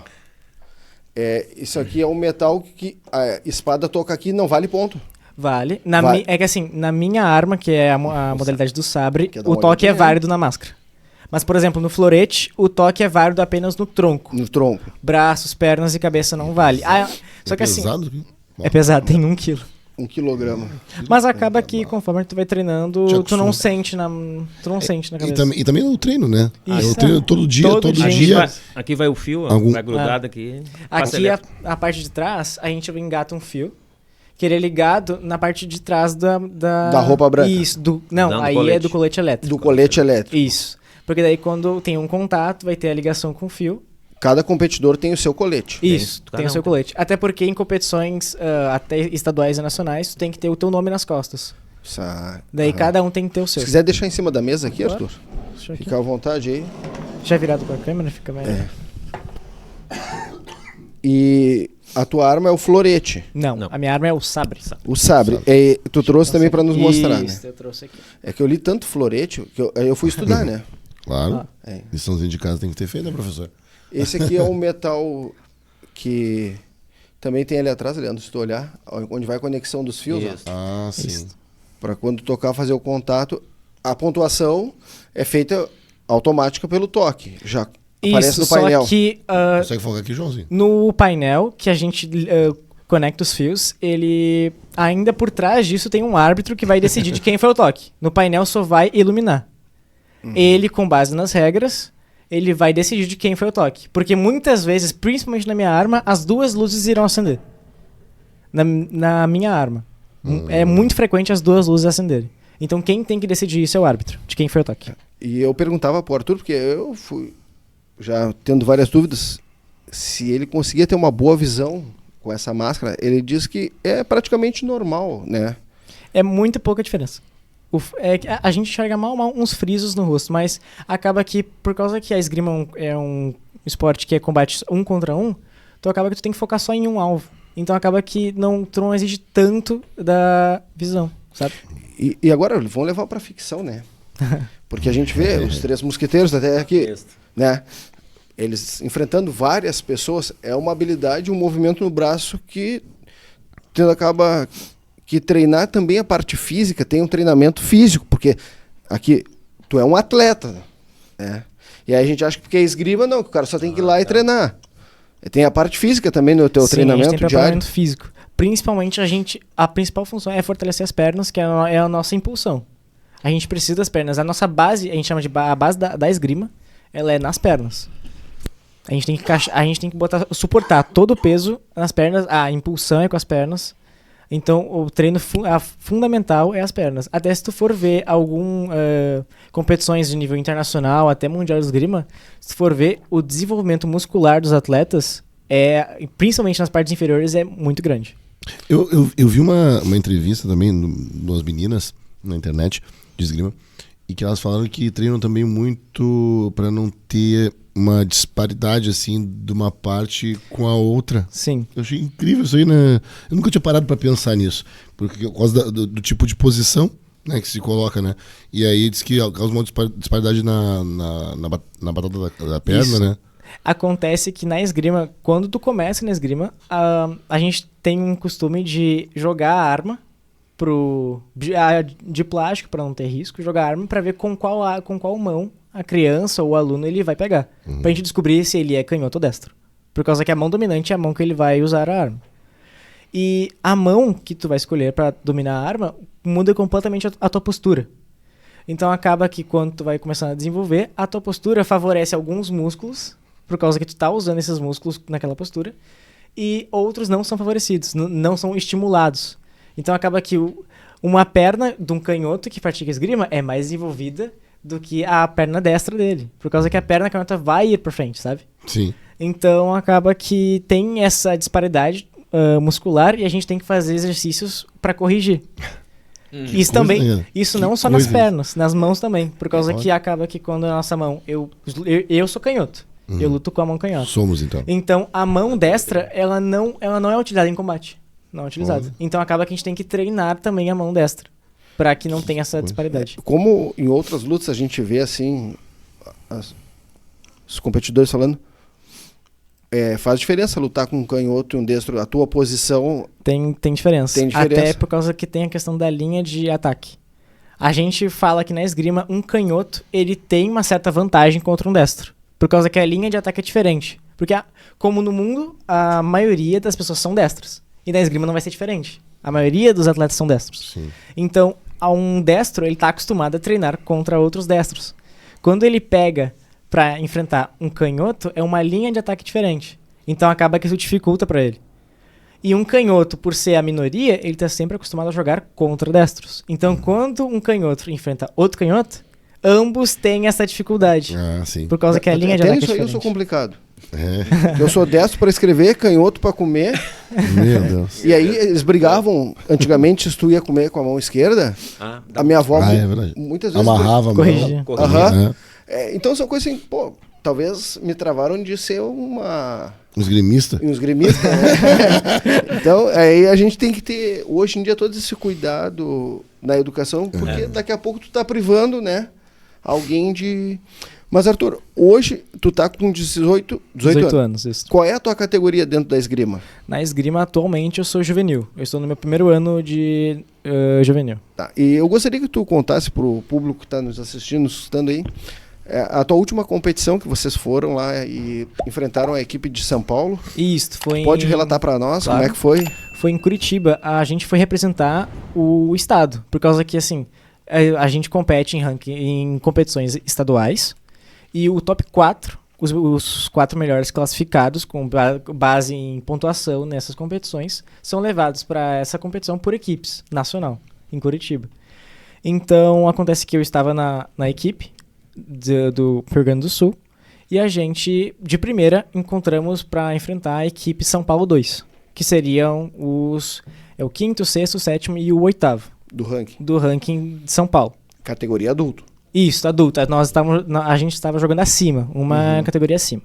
[SPEAKER 2] Isso aqui é um metal que a espada toca aqui não vale ponto.
[SPEAKER 4] Vale.
[SPEAKER 2] Vale.
[SPEAKER 4] É que assim, na minha arma, que é a modalidade do sabre, o toque é válido na máscara. Mas, por exemplo, no florete, o toque é válido apenas no tronco.
[SPEAKER 2] No tronco.
[SPEAKER 4] Braços, pernas e cabeça não vale. Só que assim...
[SPEAKER 3] Pesado?
[SPEAKER 4] É pesado, tem 1 quilo.
[SPEAKER 2] 1 quilograma.
[SPEAKER 4] Mas acaba que, conforme tu vai treinando, tu não sente na cabeça.
[SPEAKER 3] E também no treino, né?
[SPEAKER 4] Isso.
[SPEAKER 3] Eu treino todo dia.
[SPEAKER 5] Aqui vai o fio, vai grudado aqui.
[SPEAKER 4] Aqui, a parte de trás, a gente engata um fio, que ele é ligado na parte de trás da
[SPEAKER 2] roupa branca.
[SPEAKER 4] Isso. Aí
[SPEAKER 5] colete.
[SPEAKER 4] é do colete elétrico.
[SPEAKER 2] Do colete elétrico.
[SPEAKER 4] Isso. Porque daí quando tem um contato, vai ter a ligação com o fio.
[SPEAKER 2] Cada competidor tem o seu colete.
[SPEAKER 4] Isso, tem o seu colete. Até porque em competições até estaduais e nacionais, tu tem que ter o teu nome nas costas. Daí cada um tem que ter o seu.
[SPEAKER 2] Se quiser deixar em cima da mesa aqui, Arthur,
[SPEAKER 4] Deixa
[SPEAKER 2] fica à vontade aí.
[SPEAKER 4] Já virado pra câmera, fica mais...
[SPEAKER 2] E a tua arma é o florete.
[SPEAKER 4] Não, a minha arma é o sabre.
[SPEAKER 2] O sabre. Tu trouxe também para nos mostrar, né?
[SPEAKER 4] Eu trouxe aqui.
[SPEAKER 2] É que eu li tanto florete que eu fui estudar, né?
[SPEAKER 3] Claro. Liçãozinha de casa tem que ter feito, né, professor?
[SPEAKER 2] Esse aqui é um metal que também tem ali atrás, Leandro, se tu olhar, onde vai a conexão dos fios.
[SPEAKER 3] Ó. Sim.
[SPEAKER 2] Para quando tocar, fazer o contato. A pontuação é feita automática pelo toque. Já aparece no painel.
[SPEAKER 4] Só que...
[SPEAKER 3] Consegue focar aqui, Joãozinho?
[SPEAKER 4] No painel, que a gente conecta os fios, ele... Ainda por trás disso tem um árbitro que vai decidir de quem foi o toque. No painel só vai iluminar. Ele, com base nas regras... ele vai decidir de quem foi o toque. Porque muitas vezes, principalmente na minha arma, as 2 luzes irão acender. Na minha arma. É muito frequente as 2 luzes acenderem. Então quem tem que decidir isso é o árbitro, de quem foi o toque.
[SPEAKER 2] E eu perguntava pro Arthur, porque eu fui já tendo várias dúvidas, se ele conseguia ter uma boa visão com essa máscara. Ele diz que é praticamente normal, né?
[SPEAKER 4] É muito pouca diferença. A gente enxerga mal uns frisos no rosto, mas acaba que, por causa que a esgrima é um esporte que é combate 1 contra 1, então acaba que tu tem que focar só em um alvo. Então acaba que tu não exige tanto da visão, sabe?
[SPEAKER 2] E agora vamos levar pra ficção, né? Porque a gente vê os 3 mosqueteiros até aqui, né? Eles enfrentando várias pessoas, é uma habilidade, um movimento no braço que acaba... que treinar também a parte física, tem um treinamento físico, porque aqui tu é um atleta, né? E aí a gente acha que porque é esgrima, não, que o cara só tem que ir lá e treinar. Tem a parte física também no teu treinamento
[SPEAKER 4] a gente tem
[SPEAKER 2] diário.
[SPEAKER 4] Treinamento físico. Principalmente a principal função é fortalecer as pernas, que é a nossa impulsão. A gente precisa das pernas. A nossa base, a gente chama de a base da esgrima, ela é nas pernas. A gente tem que suportar todo o peso nas pernas, a impulsão é com as pernas. Então, o treino fundamental é as pernas. Até se tu for ver competições de nível internacional, até mundial de esgrima, se tu for ver, o desenvolvimento muscular dos atletas, principalmente nas partes inferiores, é muito grande.
[SPEAKER 3] Eu vi uma entrevista também de umas meninas na internet de esgrima, e que elas falaram que treinam também muito para não ter uma disparidade assim de uma parte com a outra.
[SPEAKER 4] Sim.
[SPEAKER 3] Eu achei incrível isso aí, né? Eu nunca tinha parado para pensar nisso, porque por causa do tipo de posição, né, que se coloca, né? E aí diz que causa uma disparidade na batata da perna, isso, né?
[SPEAKER 4] Acontece que na esgrima, quando tu começa na esgrima, a gente tem um costume de jogar a arma de plástico para não ter risco, jogar a arma para ver com qual mão a criança ou o aluno ele vai pegar. Pra gente descobrir se ele é canhoto ou destro. Por causa que a mão dominante é a mão que ele vai usar a arma. E a mão que tu vai escolher para dominar a arma muda completamente a tua postura. Então acaba que quando tu vai começar a desenvolver, a tua postura favorece alguns músculos, por causa que tu tá usando esses músculos naquela postura, e outros não são favorecidos, não são estimulados. Então acaba que uma perna de um canhoto que pratica esgrima é mais desenvolvida do que a perna destra dele. Por causa que a perna canhota vai ir pra frente, sabe?
[SPEAKER 3] Sim.
[SPEAKER 4] Então acaba que tem essa disparidade muscular e a gente tem que fazer exercícios pra corrigir. Isso também, isso não só nas pernas, nas mãos também. Por causa que acaba que quando a nossa mão, eu sou canhoto. Eu luto com a mão canhota.
[SPEAKER 3] Somos, então.
[SPEAKER 4] Então, a mão destra, ela não é utilizada em combate. Não é utilizada. Então, acaba que a gente tem que treinar também a mão destra. Pra que não tenha essa disparidade.
[SPEAKER 2] Como em outras lutas a gente vê, assim, os competidores falando, faz diferença lutar com um canhoto e um destro. A tua posição...
[SPEAKER 4] Tem diferença.
[SPEAKER 2] Tem diferença.
[SPEAKER 4] Até por causa que tem a questão da linha de ataque. A gente fala que na esgrima, um canhoto, ele tem uma certa vantagem contra um destro. Por causa que a linha de ataque é diferente. Porque, como no mundo, a maioria das pessoas são destras. E na esgrima não vai ser diferente. A maioria dos atletas são destros.
[SPEAKER 3] Sim.
[SPEAKER 4] Então, um destro, ele tá acostumado a treinar contra outros destros. Quando ele pega pra enfrentar um canhoto, é uma linha de ataque diferente. Então, acaba que isso dificulta pra ele. E um canhoto, por ser a minoria, ele tá sempre acostumado a jogar contra destros. Então, quando um canhoto enfrenta outro canhoto, ambos têm essa dificuldade.
[SPEAKER 3] Sim.
[SPEAKER 4] Por causa que a linha de ataque é diferente.
[SPEAKER 2] Isso aí eu sou complicado. Eu sou destro para escrever, canhoto para comer.
[SPEAKER 3] Meu Deus.
[SPEAKER 2] E aí eles brigavam, antigamente, se tu ia comer com a mão esquerda, a minha avó muitas vezes...
[SPEAKER 3] Amarrava a mão.
[SPEAKER 4] Corrigia.
[SPEAKER 2] Então são coisas assim, talvez me travaram de ser um
[SPEAKER 3] esgrimista.
[SPEAKER 2] Um esgrimista, né? Então, aí a gente tem que ter, hoje em dia, todo esse cuidado na educação, porque daqui a pouco tu tá privando, né, alguém de... Mas, Arthur, hoje tu tá com 18
[SPEAKER 4] anos. Isso.
[SPEAKER 2] Qual é a tua categoria dentro da esgrima?
[SPEAKER 4] Na esgrima, atualmente, eu sou juvenil. Eu estou no meu primeiro ano de juvenil.
[SPEAKER 2] Tá. E eu gostaria que tu contasse pro público que tá nos assistindo, nos escutando aí, a tua última competição que vocês foram lá e enfrentaram a equipe de São Paulo.
[SPEAKER 4] Isso, foi
[SPEAKER 2] Pode relatar para nós, claro. Como é que foi?
[SPEAKER 4] Foi em Curitiba. A gente foi representar o estado. Por causa que, assim, a gente compete em competições estaduais. E o top 4, os 4 melhores classificados, com base em pontuação nessas competições, são levados para essa competição por equipes nacional, em Curitiba. Então, acontece que eu estava na equipe do Rio Grande do Sul, e a gente, de primeira, encontramos para enfrentar a equipe São Paulo 2, que seriam o 5º, 6º, 7º e o 8º. Do ranking de São Paulo.
[SPEAKER 2] Categoria adulto.
[SPEAKER 4] Isso, adulto. A gente estava jogando acima, uma categoria acima.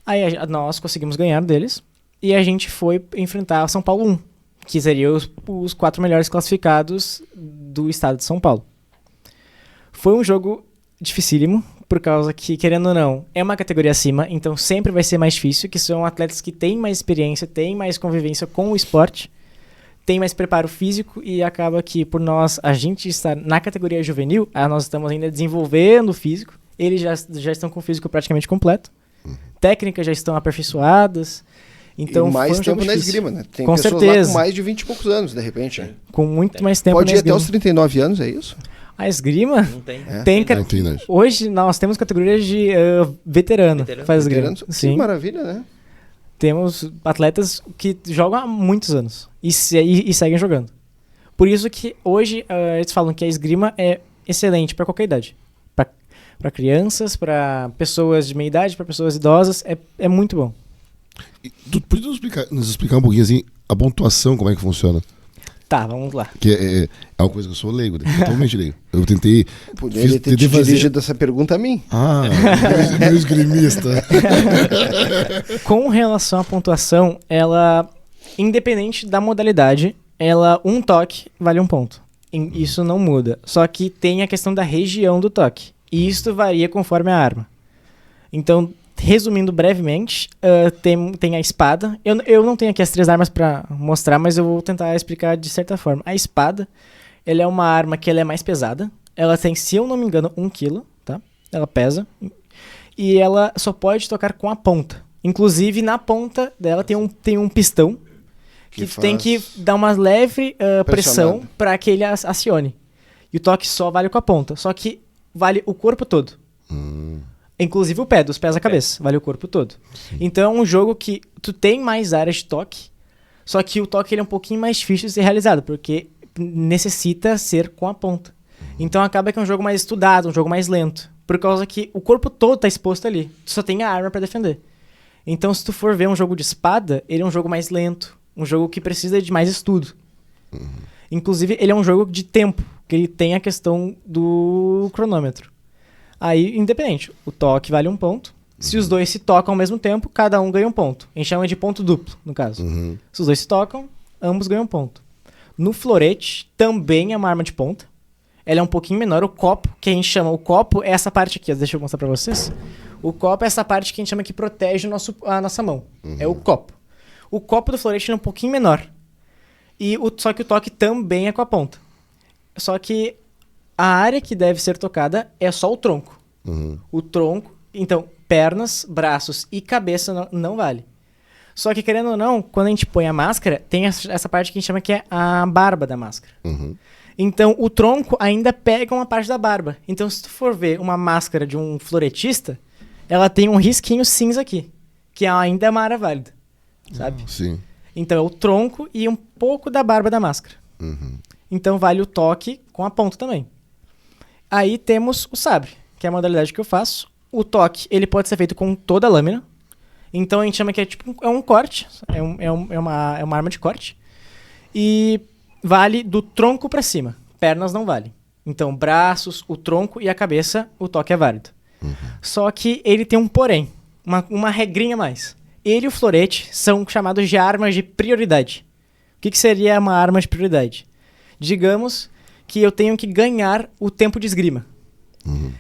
[SPEAKER 4] Aí nós conseguimos ganhar deles e a gente foi enfrentar a São Paulo 1, que seriam os 4 melhores classificados do estado de São Paulo. Foi um jogo dificílimo, por causa que, querendo ou não, é uma categoria acima, então sempre vai ser mais difícil, que são atletas que têm mais experiência, têm mais convivência com o esporte, tem mais preparo físico e acaba que por a gente estar na categoria juvenil, nós estamos ainda desenvolvendo o físico, eles já estão com o físico praticamente completo, técnicas já estão aperfeiçoadas, então
[SPEAKER 2] e mais
[SPEAKER 4] foi um
[SPEAKER 2] tempo
[SPEAKER 4] jogo
[SPEAKER 2] na
[SPEAKER 4] difícil.
[SPEAKER 2] esgrima, né? Tem
[SPEAKER 4] com
[SPEAKER 2] pessoas
[SPEAKER 4] certeza.
[SPEAKER 2] Lá com mais de 20 e poucos anos, de repente. Né?
[SPEAKER 4] Com muito mais tempo
[SPEAKER 2] Pode
[SPEAKER 4] na
[SPEAKER 2] ir até
[SPEAKER 4] esgrima.
[SPEAKER 2] os 39 anos, é isso?
[SPEAKER 4] A esgrima
[SPEAKER 5] Não tem.
[SPEAKER 4] Hoje nós temos categorias de veterano. Faz esgrima.
[SPEAKER 2] Sim. Que maravilha, né?
[SPEAKER 4] Temos atletas que jogam há muitos anos e seguem jogando. Por isso que hoje eles falam que a esgrima é excelente para qualquer idade. Para crianças, para pessoas de meia idade, para pessoas idosas, é muito bom.
[SPEAKER 3] E tu podia nos explicar um pouquinho assim, a pontuação, como é que funciona?
[SPEAKER 4] Tá, vamos lá.
[SPEAKER 3] Que é uma coisa que eu sou leigo, totalmente leigo. Eu tentei...
[SPEAKER 2] Poderia ter dirigido essa pergunta a mim.
[SPEAKER 3] Meu esgrimista.
[SPEAKER 4] Com relação à pontuação, ela, independente da modalidade, um toque vale 1 ponto. Isso não muda. Só que tem a questão da região do toque. E isso varia conforme a arma. Então, resumindo brevemente, tem a espada. Eu não tenho aqui as 3 armas para mostrar, mas eu vou tentar explicar de certa forma. A espada, ela é uma arma que ela é mais pesada. Ela tem, se eu não me engano, 1 kg, tá? Ela pesa. E ela só pode tocar com a ponta. Inclusive, na ponta dela tem um pistão que tem que dar uma leve pressão para que ele acione. E o toque só vale com a ponta. Só que vale o corpo todo. Inclusive o pé, dos pés à cabeça. Vale o corpo todo. Sim. Então é um jogo que tu tem mais áreas de toque, só que o toque ele é um pouquinho mais difícil de ser realizado, porque necessita ser com a ponta. Então acaba que é um jogo mais estudado, um jogo mais lento. Por causa que o corpo todo tá exposto ali. Tu só tem a arma pra defender. Então se tu for ver um jogo de espada, ele é um jogo mais lento. Um jogo que precisa de mais estudo. Inclusive, ele é um jogo de tempo. Que ele tem a questão do cronômetro. Aí, independente. O toque vale 1 ponto. Se os dois se tocam ao mesmo tempo, cada um ganha 1 ponto. A gente chama de ponto duplo, no caso. Se os dois se tocam, ambos ganham 1 ponto. No florete, também é uma arma de ponta. Ela é um pouquinho menor. O copo, que a gente chama... O copo é essa parte aqui. Deixa eu mostrar pra vocês. O copo é essa parte que a gente chama que protege a nossa mão. É o copo. O copo do florete é um pouquinho menor. Só que o toque também é com a ponta. Só que a área que deve ser tocada é só o tronco. O tronco... Então, pernas, braços e cabeça não vale. Só que, querendo ou não, quando a gente põe a máscara, tem essa parte que a gente chama que é a barba da máscara. Então, o tronco ainda pega uma parte da barba. Então, se tu for ver uma máscara de um floretista, ela tem um risquinho cinza aqui, que ainda é uma área válida, sabe?
[SPEAKER 3] Sim.
[SPEAKER 4] Então, é o tronco e um pouco da barba da máscara. Então, vale o toque com a ponta também. Aí temos o sabre, que é a modalidade que eu faço. O toque, ele pode ser feito com toda a lâmina. Então a gente chama que é um corte. É uma arma de corte. E vale do tronco pra cima. Pernas não vale. Então braços, o tronco e a cabeça, o toque é válido. Só que ele tem um porém. Uma regrinha a mais. Ele e o florete são chamados de armas de prioridade. O que seria uma arma de prioridade? Digamos que eu tenho que ganhar o tempo de esgrima.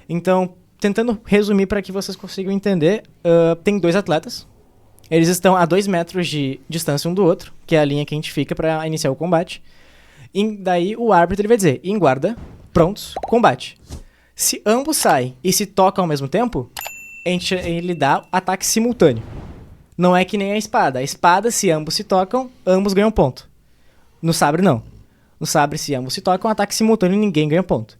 [SPEAKER 4] Então... Tentando resumir para que vocês consigam entender, tem 2 atletas. Eles estão a 2 metros de distância um do outro, que é a linha que a gente fica para iniciar o combate. E daí o árbitro ele vai dizer, em guarda, prontos, combate. Se ambos saem e se tocam ao mesmo tempo, ele dá ataque simultâneo. Não é que nem a espada. A espada, se ambos se tocam, ambos ganham ponto. No sabre, não. No sabre, se ambos se tocam, ataque simultâneo, ninguém ganha ponto.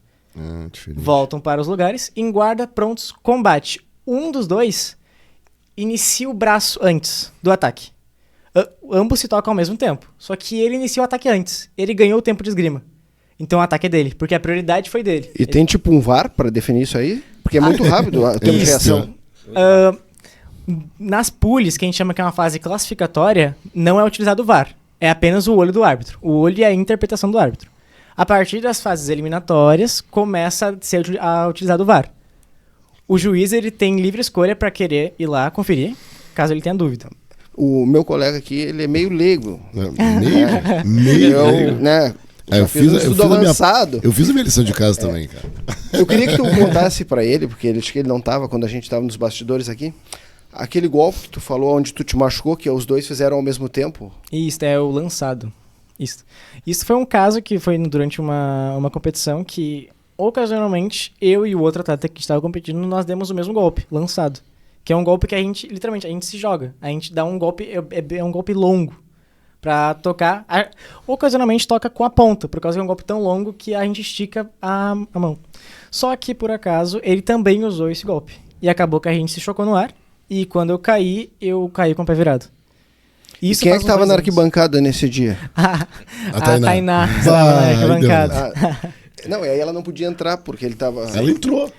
[SPEAKER 4] Voltam para os lugares, em guarda, prontos, combate. Um dos dois inicia o braço antes do ataque. Ambos se tocam ao mesmo tempo. Só que ele inicia o ataque antes. Ele ganhou o tempo de esgrima. Então o ataque é dele, porque a prioridade foi dele.
[SPEAKER 2] E tem tipo um VAR para definir isso aí? Porque é muito rápido o tempo de reação.
[SPEAKER 4] Nas pools, que a gente chama que é uma fase classificatória, não é utilizado o VAR. É apenas o olho do árbitro. O olho e a interpretação do árbitro. A partir das fases eliminatórias, começa a ser utilizado o VAR. O juiz ele tem livre escolha para querer ir lá conferir, caso ele tenha dúvida.
[SPEAKER 2] O meu colega aqui, ele é meio leigo.
[SPEAKER 3] Meio leigo?
[SPEAKER 2] Né, eu fiz avançado.
[SPEAKER 3] Eu fiz a minha lição de casa também, cara.
[SPEAKER 2] Eu queria que tu contasse para ele, porque acho que ele não estava quando a gente estava nos bastidores aqui. Aquele golpe que tu falou, onde tu te machucou, que os dois fizeram ao mesmo tempo.
[SPEAKER 4] Isso, é o lançado. Isso foi um caso que foi durante uma competição que, ocasionalmente, eu e o outro atleta que estava competindo, nós demos o mesmo golpe, lançado. Que é um golpe que a gente, literalmente, a gente se joga. A gente dá um golpe, é um golpe longo pra tocar. Ocasionalmente toca com a ponta, por causa que é um golpe tão longo que a gente estica a mão. Só que, por acaso, ele também usou esse golpe. E acabou que a gente se chocou no ar. E quando eu caí com o pé virado.
[SPEAKER 2] Isso. E quem é que estava na arquibancada nesse dia?
[SPEAKER 4] A Tainá estava na arquibancada.
[SPEAKER 2] Não, e aí ela não podia entrar, porque ele estava...
[SPEAKER 3] Ela entrou.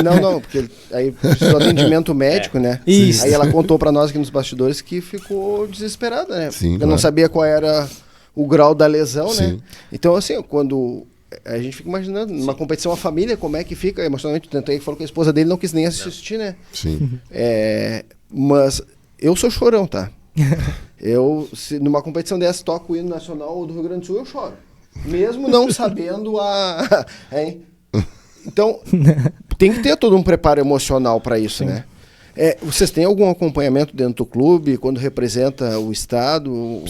[SPEAKER 2] Não, porque aí precisou de atendimento médico, né?
[SPEAKER 4] Isso.
[SPEAKER 2] Aí ela contou para nós aqui nos bastidores que ficou desesperada, né?
[SPEAKER 3] Sim,
[SPEAKER 2] eu não sabia qual era o grau da lesão,
[SPEAKER 3] Sim.
[SPEAKER 2] né? Então, assim, quando... A gente fica imaginando, numa competição, a família, como é que fica emocionalmente. Tanto aí que falou que a esposa dele não quis nem assistir, né?
[SPEAKER 3] Sim.
[SPEAKER 2] Mas eu sou chorão, tá? Se numa competição dessa toco o hino nacional do Rio Grande do Sul, eu choro. Mesmo não sabendo hein? Então, tem que ter todo um preparo emocional para isso, né? Vocês têm algum acompanhamento dentro do clube, quando representa o estado?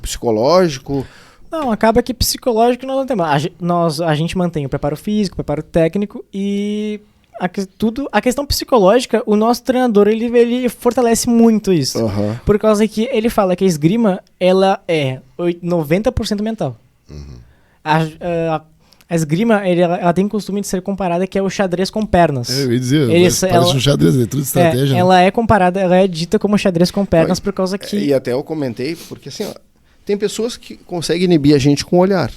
[SPEAKER 2] Psicológico?
[SPEAKER 4] Não, acaba que psicológico nós não temos. A gente mantém o preparo físico, o preparo técnico e a questão psicológica, o nosso treinador ele fortalece muito isso.
[SPEAKER 2] Uhum.
[SPEAKER 4] Por causa que ele fala que a esgrima ela é 90% mental.
[SPEAKER 3] Uhum.
[SPEAKER 4] A esgrima ela tem costume de ser comparada que é o xadrez com pernas.
[SPEAKER 3] Eu ia dizer, parece um xadrez, é tudo estratégia.
[SPEAKER 4] Ela é comparada, ela é dita como xadrez com pernas por causa que...
[SPEAKER 2] E até eu comentei, porque assim, ó, tem pessoas que conseguem inibir a gente com o olhar.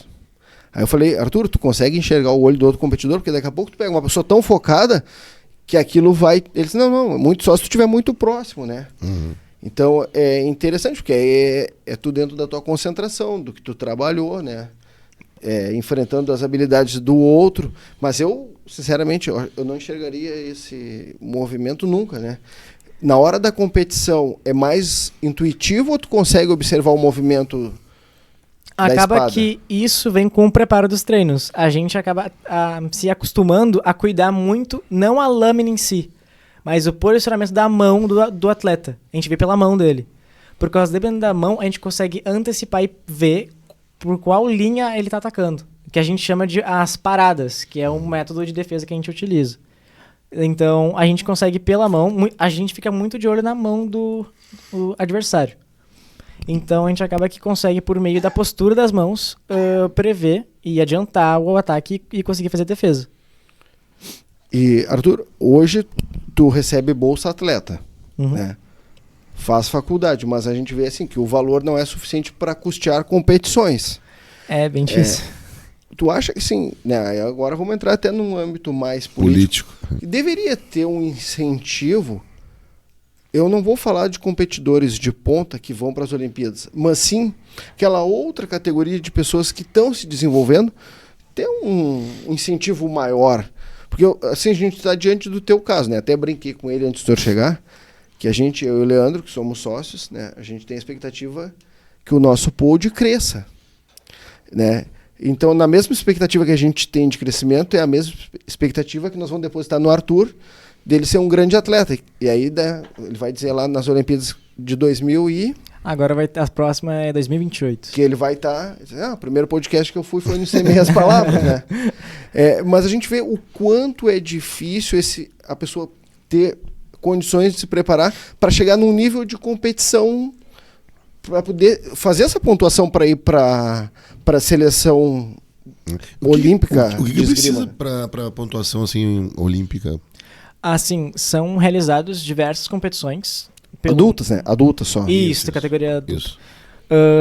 [SPEAKER 2] Aí eu falei, Arthur, tu consegue enxergar o olho do outro competidor? Porque daqui a pouco tu pega uma pessoa tão focada que aquilo vai... Ele disse, não, muito só se tu estiver muito próximo, né? Então, é interessante, porque é tudo dentro da tua concentração, do que tu trabalhou, né? Enfrentando as habilidades do outro. Mas eu, sinceramente, eu não enxergaria esse movimento nunca, né? Na hora da competição, é mais intuitivo ou tu consegue observar o movimento...
[SPEAKER 4] Acaba que isso vem com o preparo dos treinos. A gente acaba se acostumando a cuidar muito, não a lâmina em si, mas o posicionamento da mão do atleta. A gente vê pela mão dele. Por causa, dependendo da mão, a gente consegue antecipar e ver por qual linha ele está atacando. Que a gente chama de as paradas, que é um método de defesa que a gente utiliza. Então, a gente consegue pela mão, a gente fica muito de olho na mão do adversário. Então a gente acaba que consegue, por meio da postura das mãos, prever e adiantar o ataque e conseguir fazer defesa.
[SPEAKER 2] E, Arthur, hoje tu recebe Bolsa Atleta, né? Faz faculdade, mas a gente vê assim que o valor não é suficiente para custear competições.
[SPEAKER 4] É bem difícil.
[SPEAKER 2] Tu acha que sim, né? Agora vamos entrar até num âmbito mais político. Deveria ter um incentivo. Eu não vou falar de competidores de ponta que vão para as Olimpíadas, mas sim aquela outra categoria de pessoas que estão se desenvolvendo, ter um incentivo maior. Porque assim, a gente está diante do teu caso, né? Até brinquei com ele antes do senhor chegar, que eu e o Leandro, que somos sócios, né? A gente tem a expectativa que o nosso pod cresça, né? Então, na mesma expectativa que a gente tem de crescimento, é a mesma expectativa que nós vamos depositar no Arthur, dele ser um grande atleta. E aí ele vai dizer lá nas Olimpíadas de 2000 e...
[SPEAKER 4] Agora a próxima é 2028.
[SPEAKER 2] Que ele vai estar... o primeiro podcast que eu fui foi no Sem Meias Palavras, né? Mas a gente vê o quanto é difícil a pessoa ter condições de se preparar para chegar num nível de competição, para poder fazer essa pontuação para ir para a seleção olímpica.
[SPEAKER 3] O que precisa para a pontuação assim, olímpica?
[SPEAKER 4] Assim, são realizadas diversas competições.
[SPEAKER 2] Adultas, né? Adultas só.
[SPEAKER 4] Isso, categoria adulta.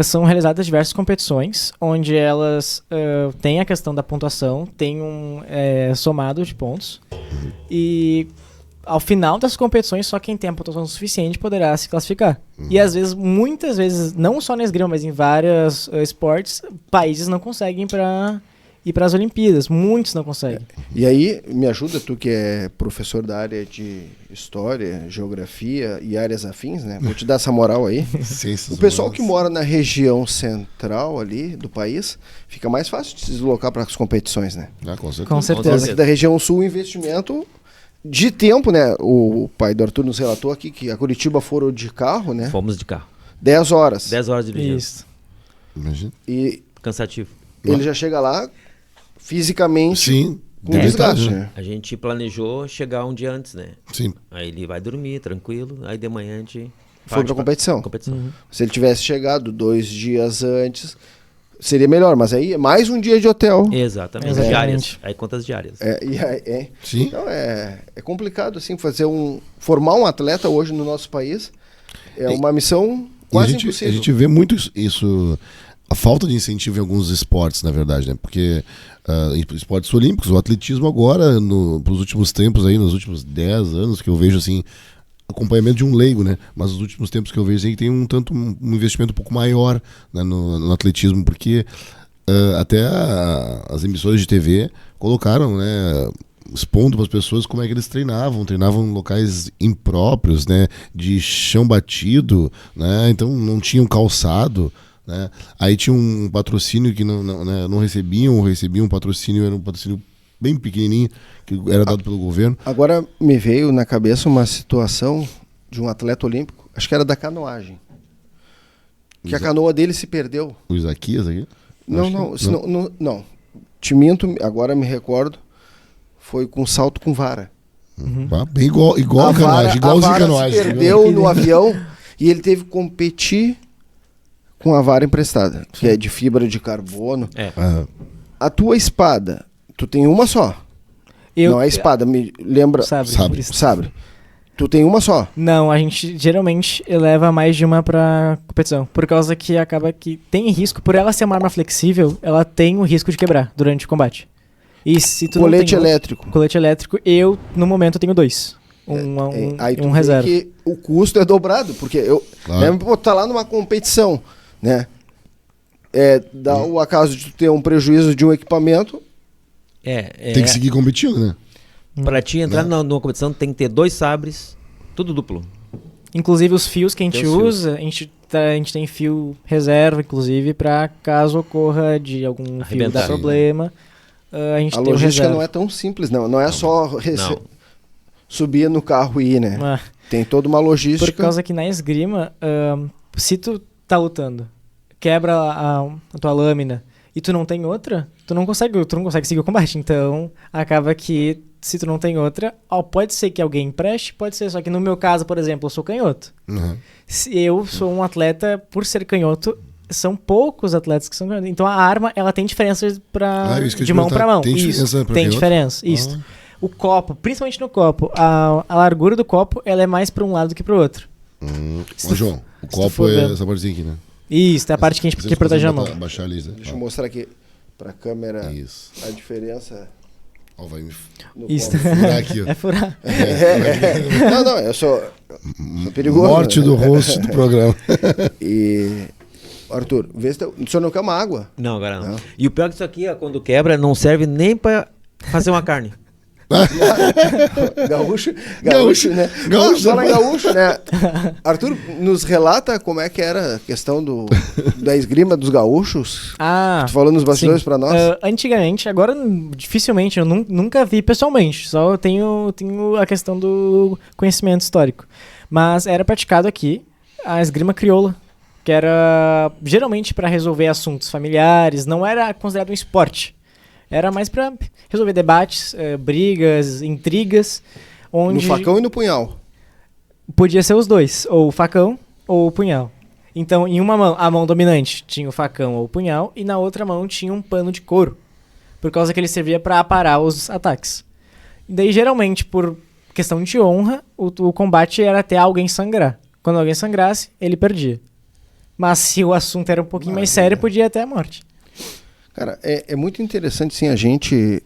[SPEAKER 4] São realizadas diversas competições, onde elas têm a questão da pontuação, tem um somado de pontos. E ao final das competições, só quem tem a pontuação suficiente poderá se classificar. E às vezes, muitas vezes, não só na esgrima, mas em vários esportes, países não conseguem ir para as Olimpíadas. Muitos não conseguem.
[SPEAKER 2] E aí, me ajuda, tu que é professor da área de História, Geografia e áreas afins, né? Vou te dar essa moral aí. O pessoal que mora na região central ali do país, fica mais fácil de se deslocar para as competições, né?
[SPEAKER 4] Com certeza.
[SPEAKER 2] Da região sul, o investimento de tempo, né? O pai do Arthur nos relatou aqui que a Curitiba foram de carro, né?
[SPEAKER 5] Fomos de carro.
[SPEAKER 2] 10 horas.
[SPEAKER 5] 10 horas de viagem.
[SPEAKER 4] Isso.
[SPEAKER 3] Imagina.
[SPEAKER 2] E
[SPEAKER 5] cansativo.
[SPEAKER 2] Ele já chega lá fisicamente.
[SPEAKER 3] Sim.
[SPEAKER 2] Com desgaste, né?
[SPEAKER 5] A gente planejou chegar um dia antes, né?
[SPEAKER 3] Sim.
[SPEAKER 5] Aí ele vai dormir tranquilo, aí de manhã a gente
[SPEAKER 2] foi pra competição.
[SPEAKER 5] Uhum.
[SPEAKER 2] Se ele tivesse chegado 2 dias antes, seria melhor, mas aí é mais um dia de hotel.
[SPEAKER 5] Exatamente. Diárias. Aí quantas diárias?
[SPEAKER 3] Sim.
[SPEAKER 2] Então é complicado assim formar um atleta hoje no nosso país. É uma missão quase impossível.
[SPEAKER 3] A gente vê muito isso, a falta de incentivo em alguns esportes, na verdade, né? Porque em esportes olímpicos, o atletismo agora, nos últimos tempos aí, nos últimos 10 anos que eu vejo assim, acompanhamento de um leigo, né? Mas nos últimos tempos que eu vejo aí tem um investimento um pouco maior, né, no atletismo, porque até as emissoras de TV colocaram, né, expondo para as pessoas como é que eles treinavam em locais impróprios, né, de chão batido, né? Então não tinham calçado, né? Aí tinha um patrocínio que não recebiam, ou recebiam um patrocínio, era um patrocínio bem pequenininho, que era dado pelo governo. Agora
[SPEAKER 2] me veio na cabeça uma situação de um atleta olímpico, acho que era da canoagem, que a canoa dele se perdeu.
[SPEAKER 3] O Isaquias aqui?
[SPEAKER 2] Não. Te minto, agora me recordo, foi com salto com vara.
[SPEAKER 3] Bem igual a canoagem, igualzinho a canoagem.
[SPEAKER 2] Se perdeu no avião e ele teve que competir com a vara emprestada, que é de fibra de carbono. A tua espada, tu tem uma só. Não é espada, me lembra...
[SPEAKER 4] Sabre.
[SPEAKER 2] Tu tem uma só?
[SPEAKER 4] Não, a gente geralmente leva mais de uma pra competição. Por causa que acaba que tem risco, por ela ser uma arma flexível, ela tem o risco de quebrar durante o combate. E se tu
[SPEAKER 2] Colete
[SPEAKER 4] não tem
[SPEAKER 2] elétrico.
[SPEAKER 4] Colete elétrico, eu, no momento, tenho 2.
[SPEAKER 2] Aí tu
[SPEAKER 4] Um
[SPEAKER 2] vê
[SPEAKER 4] reserva.
[SPEAKER 2] que o custo é dobrado, porque eu tá lá numa competição, né? Dá o acaso de tu ter um prejuízo de um equipamento.
[SPEAKER 3] Tem que seguir competindo, né?
[SPEAKER 5] Pra ti entrar numa competição tem que ter 2 sabres, tudo duplo.
[SPEAKER 4] Inclusive os fios que a gente usa, a gente tem fio reserva, inclusive, pra caso ocorra de algum fio dar problema. A gente
[SPEAKER 2] A
[SPEAKER 4] tem
[SPEAKER 2] logística
[SPEAKER 4] reserva.
[SPEAKER 2] não é tão simples, não. Não é só subir no carro e ir, né? Tem toda uma logística.
[SPEAKER 4] Por causa que na esgrima, se tu tá lutando, quebra a tua lâmina e tu não tem outra, tu não consegue seguir o combate. Então, acaba que se tu não tem outra, pode ser que alguém empreste, pode ser. Só que no meu caso, por exemplo, eu sou canhoto. Se eu sou um atleta, por ser canhoto, são poucos atletas que são canhotos. Então a arma, ela tem diferenças de mão para mão.
[SPEAKER 3] Tem diferença pra
[SPEAKER 4] tem
[SPEAKER 3] canhoto?
[SPEAKER 4] diferença, isso. O copo, principalmente no copo, a largura do copo, ela é mais para um lado do que para o outro.
[SPEAKER 3] Ô, João, o copo é essa partezinha aqui, né?
[SPEAKER 4] Isso, é a parte que a gente que protege a mão.
[SPEAKER 3] Baixar ali, né?
[SPEAKER 2] Deixa eu mostrar aqui pra câmera
[SPEAKER 3] Isso.
[SPEAKER 2] a diferença.
[SPEAKER 3] Vai me
[SPEAKER 4] Isso.
[SPEAKER 3] furar aqui, ó.
[SPEAKER 4] É furar.
[SPEAKER 2] Não, eu sou perigoso.
[SPEAKER 3] Morte do host do programa.
[SPEAKER 2] E... Arthur, vê se o senhor não quer uma água.
[SPEAKER 5] Não, agora não. E o pior é que isso aqui, ó, quando quebra, não serve nem pra fazer uma carne.
[SPEAKER 2] Gaúcho, né? Fala em gaúcho, né? Arthur, nos relata como é que era a questão da esgrima dos gaúchos. Tu falou nos bastidores pra nós.
[SPEAKER 4] Antigamente, agora dificilmente, eu nunca vi pessoalmente, só eu tenho a questão do conhecimento histórico. Mas era praticado aqui a esgrima crioula, que era geralmente para resolver assuntos familiares, não era considerado um esporte. Era mais para resolver debates, brigas, intrigas. Onde
[SPEAKER 2] no facão e no punhal.
[SPEAKER 4] Podia ser os dois, ou o facão ou o punhal. Então, em uma mão, a mão dominante tinha o facão ou o punhal, e na outra mão tinha um pano de couro, por causa que ele servia para aparar os ataques. E daí, geralmente, por questão de honra, o combate era até alguém sangrar. Quando alguém sangrasse, ele perdia. Mas se o assunto era um pouquinho mais sério, podia até a morte.
[SPEAKER 2] Cara, é muito interessante sim, a gente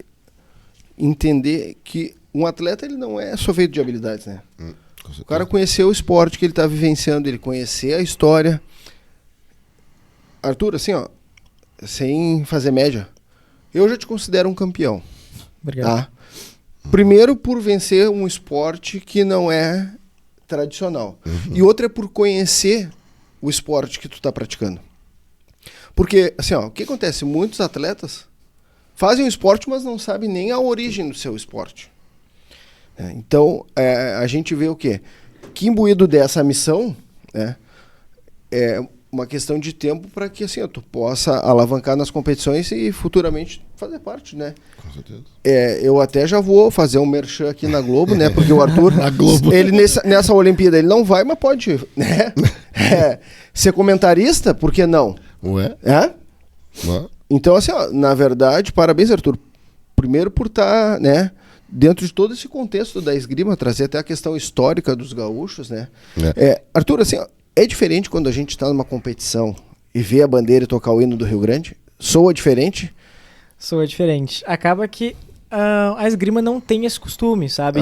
[SPEAKER 2] entender que um atleta ele não é só feito de habilidades, né? O cara conhecer o esporte que ele está vivenciando, ele conhecer a história. Arthur, assim, ó, sem fazer média, eu já te considero um campeão.
[SPEAKER 4] Obrigado.
[SPEAKER 2] Tá? Primeiro por vencer um esporte que não é tradicional. E outra é por conhecer o esporte que tu está praticando. Porque, assim, ó, o que acontece? Muitos atletas fazem o esporte, mas não sabem nem a origem do seu esporte. Então, a gente vê o quê? Que imbuído dessa missão, né, é uma questão de tempo para que assim, tu possa alavancar nas competições e futuramente fazer parte, né?
[SPEAKER 3] Com certeza.
[SPEAKER 2] Eu até já vou fazer um merchan aqui na Globo, né? Porque o Arthur,
[SPEAKER 3] Na Globo.
[SPEAKER 2] ele nessa Olimpíada, ele não vai, mas pode, né? Ser comentarista, por que não?
[SPEAKER 3] Ué?
[SPEAKER 2] Então, assim, ó, na verdade, parabéns, Arthur. Primeiro por estar, né, dentro de todo esse contexto da esgrima, trazer até a questão histórica dos gaúchos, né? Arthur, assim, ó, é diferente quando a gente está numa competição e vê a bandeira e tocar o hino do Rio Grande? Soa diferente?
[SPEAKER 4] Soa diferente. Acaba que a esgrima não tem esse costume, sabe?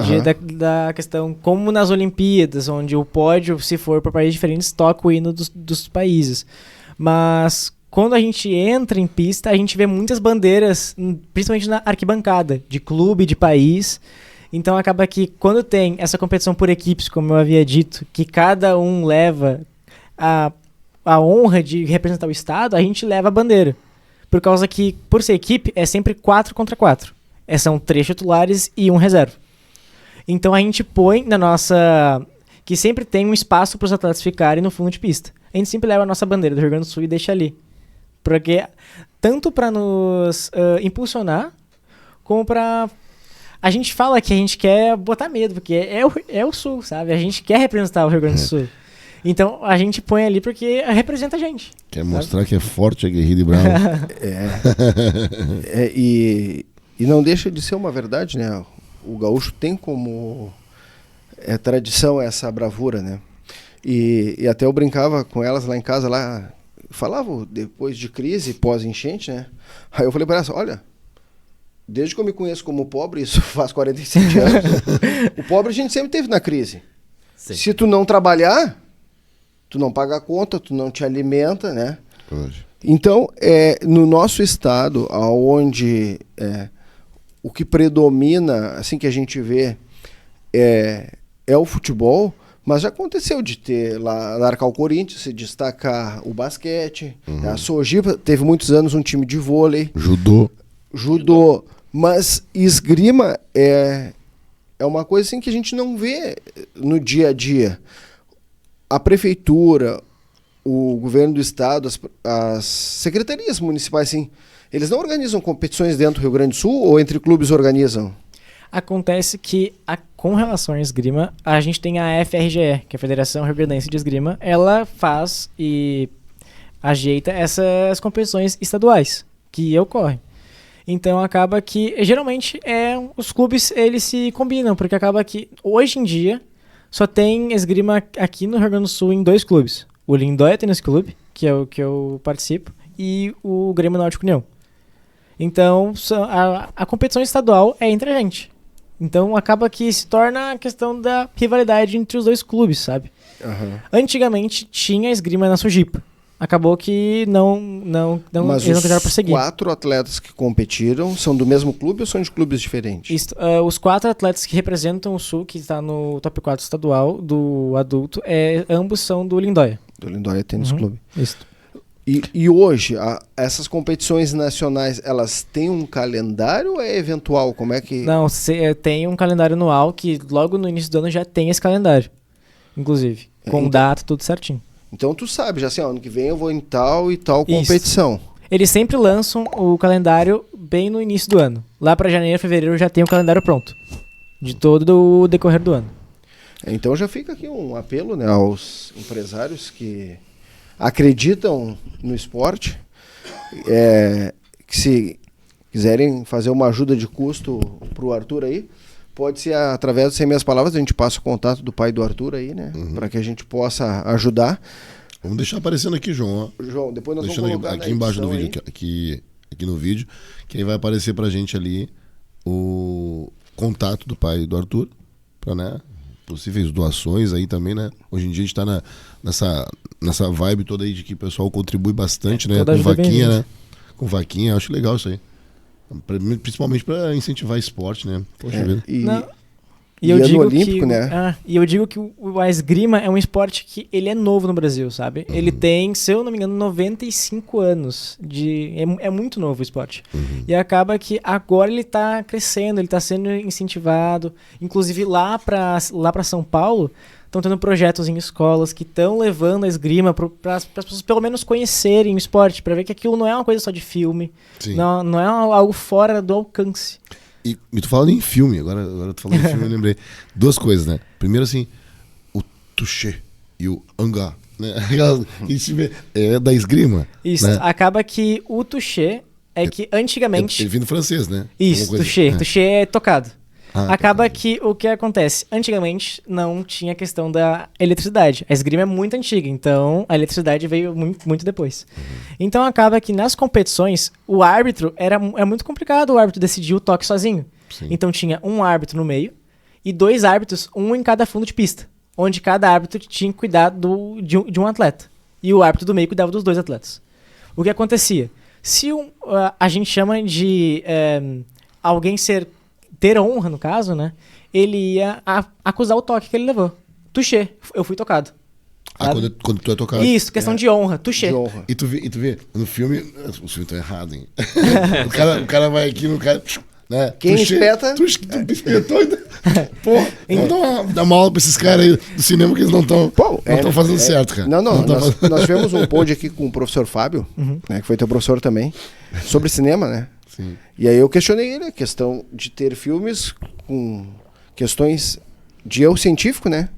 [SPEAKER 4] Da questão, como nas Olimpíadas, onde o pódio, se for para países diferentes, toca o hino dos países. Mas quando a gente entra em pista, a gente vê muitas bandeiras, principalmente na arquibancada, de clube, de país. Então acaba que quando tem essa competição por equipes, como eu havia dito, que cada um leva a honra de representar o estado, a gente leva a bandeira. Por causa que, por ser equipe, é sempre 4 contra 4. São 3 titulares e 1 reserva. Então a gente põe na nossa... que sempre tem um espaço para os atletas ficarem no fundo de pista. A gente sempre leva a nossa bandeira do Rio Grande do Sul e deixa ali. Porque, tanto para nos impulsionar, como para... A gente fala que a gente quer botar medo, porque é o Sul, sabe? A gente quer representar o Rio Grande do Sul. Então, a gente põe ali porque representa a gente.
[SPEAKER 3] Quer mostrar que é forte, é guerreiro e bravo.
[SPEAKER 2] E não deixa de ser uma verdade, né? O gaúcho tem como é tradição essa bravura, né? E até eu brincava com elas lá em casa, lá, falava depois de crise, pós-enchente, né? Aí eu falei para elas, olha, desde que eu me conheço como pobre, isso faz 47 anos, o pobre a gente sempre teve na crise. Sim. Se tu não trabalhar, tu não paga a conta, tu não te alimenta, né? Então, no nosso estado, onde o que predomina, assim que a gente vê, é o futebol, mas já aconteceu de ter lá, largar o Corinthians, se destacar o basquete, a Sojipa teve muitos anos um time de vôlei. Judô. Mas esgrima é uma coisa assim que a gente não vê no dia a dia. A prefeitura, o governo do estado, as secretarias municipais, assim, eles não organizam competições dentro do Rio Grande do Sul ou entre clubes organizam?
[SPEAKER 4] Acontece que, com relação à esgrima, a gente tem a FRGE, que é a Federação Rio Grandense de Esgrima, ela faz e ajeita essas competições estaduais que ocorrem. Então acaba que, geralmente, os clubes eles se combinam, porque acaba que, hoje em dia, só tem esgrima aqui no Rio Grande do Sul em 2 clubes. O Lindóia Tênis Clube, que é o que eu participo, e o Grêmio Náutico União. Então, a competição estadual é entre a gente. Então, acaba que se torna a questão da rivalidade entre os 2 clubes, sabe? Uhum. Antigamente, tinha esgrima na Sojipa. Acabou que
[SPEAKER 2] mas
[SPEAKER 4] eles não quiseram prosseguir.
[SPEAKER 2] Os 4 atletas que competiram são do mesmo clube ou são de clubes diferentes?
[SPEAKER 4] Os 4 atletas que representam o Sul, que está no top 4 estadual do adulto, ambos são do Lindóia.
[SPEAKER 2] Do Lindóia Tênis Clube.
[SPEAKER 4] Isso.
[SPEAKER 2] E hoje, essas competições nacionais, elas têm um calendário ou é eventual? Como é que...
[SPEAKER 4] Não, tem um calendário anual que logo no início do ano já tem esse calendário, inclusive, com data, tudo certinho.
[SPEAKER 2] Então tu sabe, já assim, ano que vem eu vou em tal e tal competição.
[SPEAKER 4] Isso. Eles sempre lançam o calendário bem no início do ano. Lá para janeiro, fevereiro já tem o calendário pronto, de todo o decorrer do ano.
[SPEAKER 2] Então já fica aqui um apelo, né, aos empresários que acreditam no esporte, que se quiserem fazer uma ajuda de custo pro Arthur aí, pode ser através de 100 Meias Palavras, a gente passa o contato do pai do Arthur aí, né, para que a gente possa ajudar.
[SPEAKER 3] Vamos deixar aparecendo aqui, João. Ó.
[SPEAKER 2] João, depois nós vamos colocar
[SPEAKER 3] aqui embaixo do vídeo, aqui no vídeo, que aí vai aparecer pra gente ali o contato do pai do Arthur, para, né, possíveis doações aí também, né? Hoje em dia a gente tá nessa vibe toda aí de que o pessoal contribui bastante, né? Com vaquinha, né? Com vaquinha, acho legal isso aí. Principalmente para incentivar esporte, né? Poxa vida.
[SPEAKER 4] E eu digo
[SPEAKER 2] olímpico,
[SPEAKER 4] que,
[SPEAKER 2] né?
[SPEAKER 4] E eu digo que a esgrima é um esporte que ele é novo no Brasil, sabe? Uhum. Ele tem, se eu não me engano, 95 anos. É muito novo o esporte. Uhum. E acaba que agora ele tá crescendo, ele tá sendo incentivado. Inclusive lá pra São Paulo, estão tendo projetos em escolas que estão levando a esgrima para as pessoas pelo menos conhecerem o esporte, para ver que aquilo não é uma coisa só de filme, não é algo fora do alcance.
[SPEAKER 3] E tu falando em filme, agora tu falando em filme, eu lembrei. 2 coisas, né? Primeiro, assim, o touché e o anga, né? Que se vê, é da esgrima.
[SPEAKER 4] Isso, né? Acaba que o touché que antigamente...
[SPEAKER 3] Ele vem do francês, né?
[SPEAKER 4] Isso, touché. Touché é tocado. Acaba que o que acontece? Antigamente não tinha questão da eletricidade. A esgrima é muito antiga, então a eletricidade veio muito depois. Uhum. Então acaba que nas competições o árbitro é muito complicado o árbitro decidir o toque sozinho. Sim. Então tinha um árbitro no meio e 2 árbitros, um em cada fundo de pista, onde cada árbitro tinha que cuidar de um atleta. E o árbitro do meio cuidava dos 2 atletas. O que acontecia? Se a gente chama de alguém ter honra, no caso, né? Ele ia acusar o toque que ele levou. Touché, eu fui tocado.
[SPEAKER 3] Quando tu é tocado.
[SPEAKER 4] Isso, questão de honra, touché.
[SPEAKER 3] E tu vê, no filme, os filmes estão errados, hein? o cara vai aqui no cara... Né?
[SPEAKER 2] Quem espeta...
[SPEAKER 3] Tu espetou ainda. Pô, vamos dar uma aula pra esses caras aí do cinema que eles não estão fazendo certo, cara.
[SPEAKER 2] Nós tivemos um pod aqui com o professor Fábio, né, que foi teu professor também, sobre cinema, né?
[SPEAKER 3] Sim.
[SPEAKER 2] E aí eu questionei ele a questão de ter filmes com questões de erro científico, né?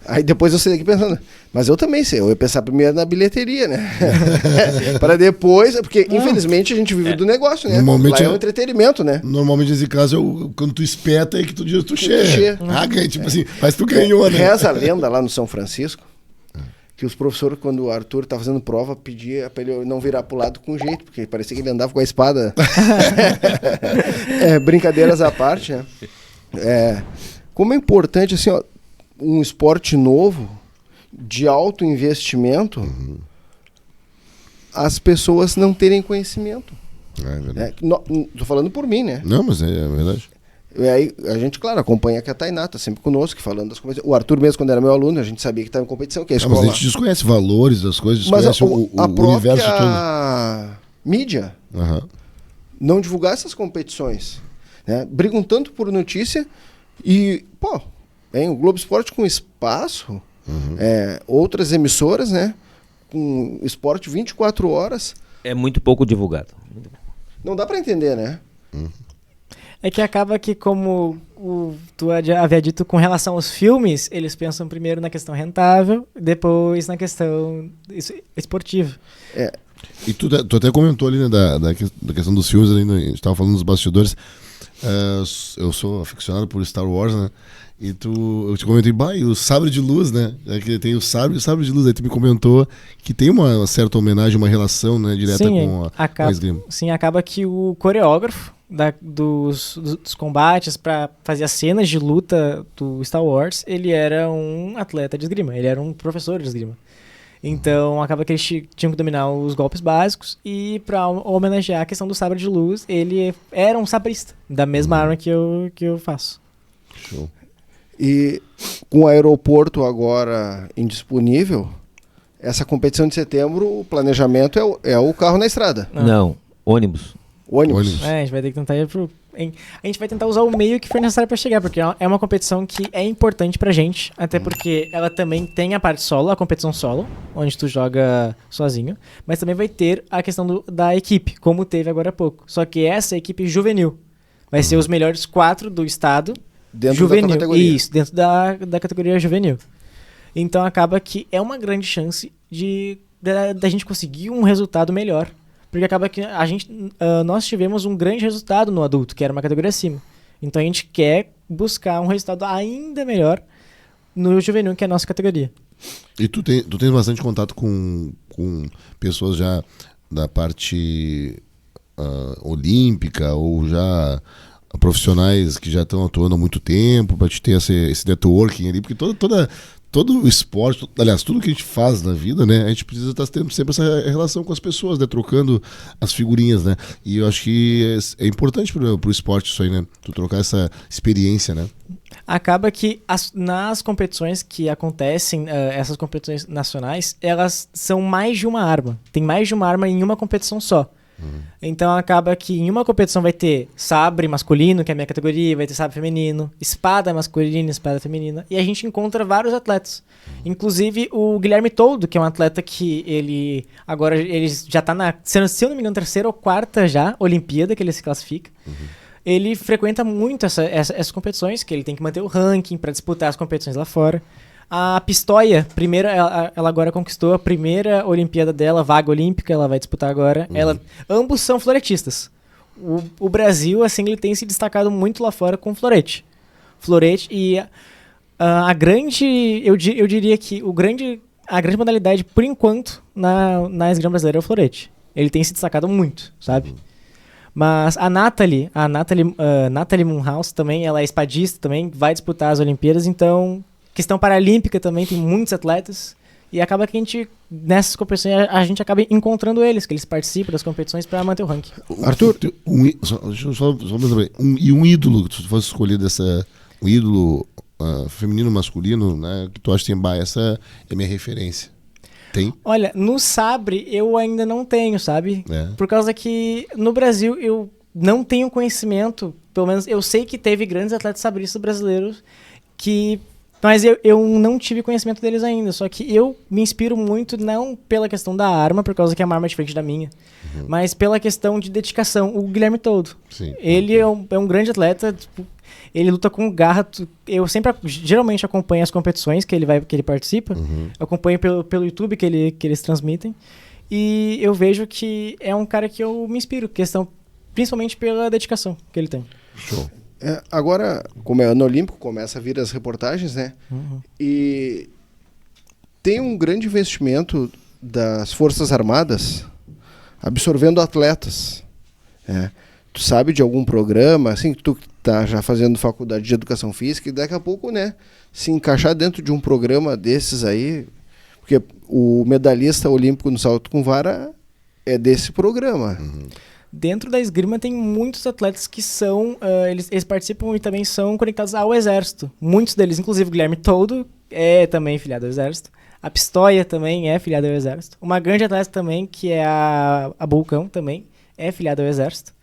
[SPEAKER 2] Aí depois eu saí daqui pensando, mas eu também sei, eu ia pensar primeiro na bilheteria, né? Para depois, porque infelizmente a gente vive do negócio, né?
[SPEAKER 3] Normalmente
[SPEAKER 2] lá é um entretenimento, né?
[SPEAKER 3] Normalmente nesse caso, quando tu espeta, é que tu diz tu cheia. Tipo assim, mas tu ganhou, né?
[SPEAKER 2] Reza a lenda lá no São Francisco, que os professores, quando o Arthur tá fazendo prova, pedia pra ele não virar pro lado com jeito, porque parecia que ele andava com a espada. Brincadeiras à parte, né? Como é importante, assim, ó, um esporte novo, de alto investimento, as pessoas não terem conhecimento.
[SPEAKER 3] É verdade.
[SPEAKER 2] Tô falando por mim, né?
[SPEAKER 3] Não, mas é verdade.
[SPEAKER 2] E aí, a gente, claro, acompanha que a Tainá tá sempre conosco, falando das competições. O Arthur mesmo, quando era meu aluno, a gente sabia que estava em competição, que é a escola.
[SPEAKER 3] Mas a gente desconhece valores das coisas,
[SPEAKER 2] Mas
[SPEAKER 3] desconhece
[SPEAKER 2] a
[SPEAKER 3] o universo todo.
[SPEAKER 2] própria mídia não divulgar essas competições, né? Brigam tanto por notícia e, o Globo Esporte com espaço, outras emissoras, né? Com esporte 24 horas.
[SPEAKER 5] É muito pouco divulgado.
[SPEAKER 2] Não dá para entender, né?
[SPEAKER 4] É que acaba que, como tu havia dito, com relação aos filmes, eles pensam primeiro na questão rentável, depois na questão esportiva.
[SPEAKER 3] E tu até comentou ali, né, da questão dos filmes, ali, né, a gente estava falando dos bastidores. Eu sou aficionado por Star Wars, né? E eu te comentei, e o sabre de luz, né? Que tem o sabre e o sabre de luz. Aí tu me comentou que tem uma certa homenagem, uma relação, né, direta com a esgrima.
[SPEAKER 4] Sim, acaba que o coreógrafo dos combates para fazer as cenas de luta do Star Wars, ele era um atleta de esgrima, ele era um professor de esgrima. Então acaba que eles tinham que dominar os golpes básicos e para homenagear a questão do sabre de luz, ele era um sabrista, da mesma arma que eu faço.
[SPEAKER 3] Show.
[SPEAKER 2] E com o aeroporto agora indisponível, essa competição de setembro, o planejamento é o carro na estrada.
[SPEAKER 5] Não, ônibus.
[SPEAKER 2] Ônibus.
[SPEAKER 4] A gente vai ter que tentar a gente vai tentar usar o meio que for necessário para chegar, porque é uma competição que é importante pra gente, até porque ela também tem a parte solo, a competição solo, onde tu joga sozinho, mas também vai ter a questão da equipe, como teve agora há pouco. Só que essa equipe juvenil vai ser os melhores 4 do estado
[SPEAKER 2] dentro
[SPEAKER 4] juvenil.
[SPEAKER 2] Da categoria.
[SPEAKER 4] Isso, dentro da categoria juvenil. Então acaba que é uma grande chance da gente conseguir um resultado melhor. Porque acaba que nós tivemos um grande resultado no adulto, que era uma categoria acima. Então a gente quer buscar um resultado ainda melhor no juvenil, que é a nossa categoria.
[SPEAKER 3] E tu tens bastante contato com pessoas já da parte olímpica ou já profissionais que já estão atuando há muito tempo, para te ter esse networking ali, porque todo o esporte, aliás, tudo que a gente faz na vida, né, a gente precisa estar tendo sempre essa relação com as pessoas, né, trocando as figurinhas, né, e eu acho que é importante pro esporte isso aí, né, tu trocar essa experiência, né.
[SPEAKER 4] Acaba que nas competições que acontecem, essas competições nacionais, elas são mais de uma arma, tem mais de uma arma em uma competição só. Então acaba que em uma competição vai ter sabre masculino, que é a minha categoria, vai ter sabre feminino, espada masculina, espada feminina, e a gente encontra vários atletas. Inclusive o Guilherme Toldo, que é um atleta que ele já tá se eu não me engano, 3ª ou 4ª já Olimpíada que ele se classifica. Ele frequenta muito essas competições, que ele tem que manter o ranking para disputar as competições lá fora. A Pistoia, ela agora conquistou a primeira Olimpíada dela, vaga olímpica, ela vai disputar agora. Ambos são floretistas. O Brasil, assim, ele tem se destacado muito lá fora com florete. E eu diria que a grande modalidade, por enquanto, na esgrima brasileira é o florete. Ele tem se destacado muito, sabe? Mas a Nathalie Munhaus também, ela é espadista também, vai disputar as Olimpíadas, então... Questão paralímpica também, tem muitos atletas. E acaba que nessas competições, a gente acaba encontrando eles, que eles participam das competições para manter o ranking.
[SPEAKER 2] Arthur,
[SPEAKER 3] deixa eu só lembrar, um ídolo que tu fosse escolher um ídolo feminino, masculino, né, que tu acha que tem, essa é minha referência. Tem?
[SPEAKER 4] Olha, no sabre eu ainda não tenho, sabe? Por causa que no Brasil eu não tenho conhecimento, pelo menos eu sei que teve grandes atletas sabristas brasileiros que Mas eu não tive conhecimento deles ainda, só que eu me inspiro muito não pela questão da arma, por causa que a arma é diferente da minha, mas pela questão de dedicação. O Guilherme Toldo.
[SPEAKER 3] Sim.
[SPEAKER 4] Ele é um grande atleta, tipo, ele luta com garra. Eu geralmente acompanho as competições que ele participa, eu acompanho pelo YouTube que eles transmitem, e eu vejo que é um cara que eu me inspiro, principalmente pela dedicação que ele tem.
[SPEAKER 3] Show.
[SPEAKER 2] Agora, como é ano olímpico, começa a vir as reportagens, né? E tem um grande investimento das Forças Armadas absorvendo atletas. Tu sabe de algum programa, assim, que tu tá já fazendo faculdade de Educação Física, e daqui a pouco, né, se encaixar dentro de um programa desses aí, porque o medalhista olímpico no salto com vara é desse programa.
[SPEAKER 4] Dentro da esgrima tem muitos atletas que são, eles participam e também são conectados ao Exército. Muitos deles, inclusive o Guilherme Toldo, é também filiado ao Exército. A Pistoia também é filiada ao Exército. Uma grande atleta também, que é a Bulcão, também é filiada ao Exército.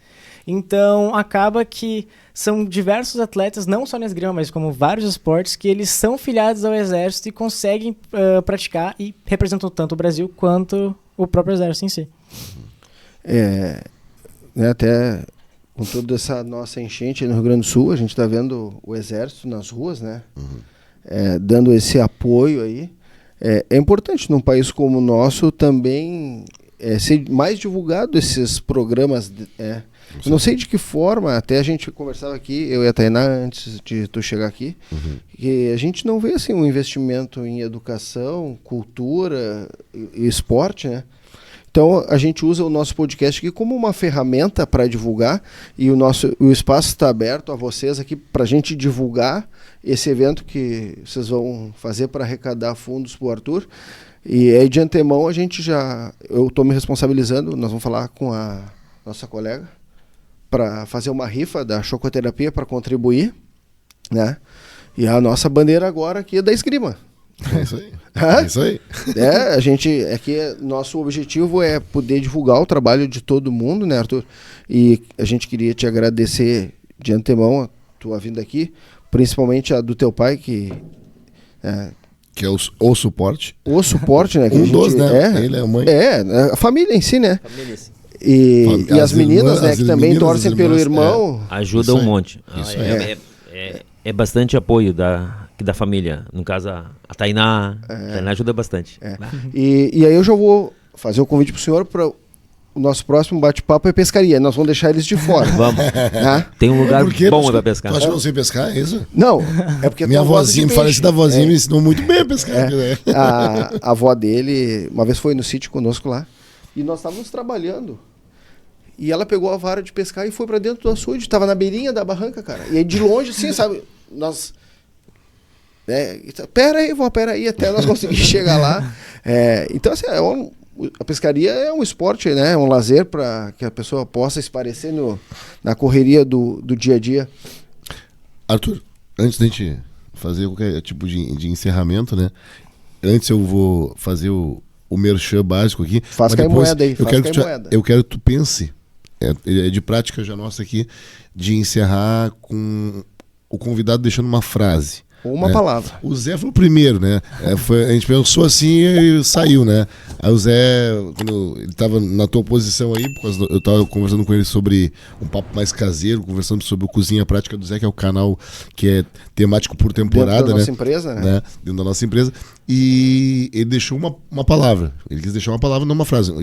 [SPEAKER 4] Então, acaba que são diversos atletas, não só na esgrima, mas como vários esportes, que eles são filiados ao Exército e conseguem praticar e representam tanto o Brasil quanto o próprio Exército em si.
[SPEAKER 2] Né, até com toda essa nossa enchente no Rio Grande do Sul, a gente está vendo o Exército nas ruas, né? Dando esse apoio aí. É importante num país como o nosso também ser mais divulgado esses programas. Eu não sei de que forma, até a gente conversava aqui, eu e a Tainá, antes de tu chegar aqui, que a gente não vê assim, um investimento em educação, cultura e esporte, né? Então, a gente usa o nosso podcast aqui como uma ferramenta para divulgar, e o espaço está aberto a vocês aqui para a gente divulgar esse evento que vocês vão fazer para arrecadar fundos para o Arthur. E aí, de antemão, eu estou me responsabilizando, nós vamos falar com a nossa colega para fazer uma rifa da chocoterapia para contribuir, né? E a nossa bandeira agora aqui é da esgrima.
[SPEAKER 3] É isso aí. É isso aí.
[SPEAKER 2] Nosso objetivo é poder divulgar o trabalho de todo mundo, né, Arthur? E a gente queria te agradecer de antemão a tua vinda aqui, principalmente a do teu pai, que
[SPEAKER 3] é o suporte.
[SPEAKER 2] O suporte, né? Que
[SPEAKER 3] né? Ele é a mãe.
[SPEAKER 2] A família em si, né?
[SPEAKER 5] Família, sim.
[SPEAKER 2] E as meninas, né, que também torcem pelo irmão.
[SPEAKER 5] Ajuda um monte.
[SPEAKER 3] Isso
[SPEAKER 5] É bastante apoio da família. No caso, a Tainá. A Tainá ajuda bastante.
[SPEAKER 2] E aí eu já vou fazer o convite pro senhor para o nosso próximo bate-papo é pescaria. Nós vamos deixar eles de fora.
[SPEAKER 5] Vamos. Tem um lugar bom para pescar.
[SPEAKER 3] Tu acha que eu não sei pescar, é isso?
[SPEAKER 2] Não, é porque
[SPEAKER 3] minha avózinha, me falecida avózinha, me ensinou muito bem a pescar.
[SPEAKER 2] A avó dele, uma vez foi no sítio conosco lá, e nós estávamos trabalhando. E ela pegou a vara de pescar e foi pra dentro do açude. Tava na beirinha da barranca, cara. E aí de longe, assim, sabe? Nós... Pera aí, até nós conseguirmos chegar lá. Então, assim, a pescaria é um esporte, né? É um lazer para que a pessoa possa esparecer na correria do dia a dia.
[SPEAKER 3] Arthur, antes da gente fazer qualquer tipo de encerramento, né? Antes eu vou fazer o merchan básico aqui.
[SPEAKER 2] Faz cair moeda aí.
[SPEAKER 3] Eu quero que tu pense, é de prática já nossa aqui, de encerrar com o convidado deixando uma frase.
[SPEAKER 2] Ou uma palavra.
[SPEAKER 3] O Zé foi o primeiro, né? A gente pensou assim e saiu, né? Aí o Zé, quando ele estava na tua posição aí, eu estava conversando com ele sobre um papo mais caseiro, conversando sobre o Cozinha Prática do Zé, que é o canal que é temático por temporada,
[SPEAKER 2] dentro da nossa empresa, né?
[SPEAKER 3] Dentro da nossa empresa. E ele deixou uma palavra. Ele quis deixar uma palavra, não uma frase.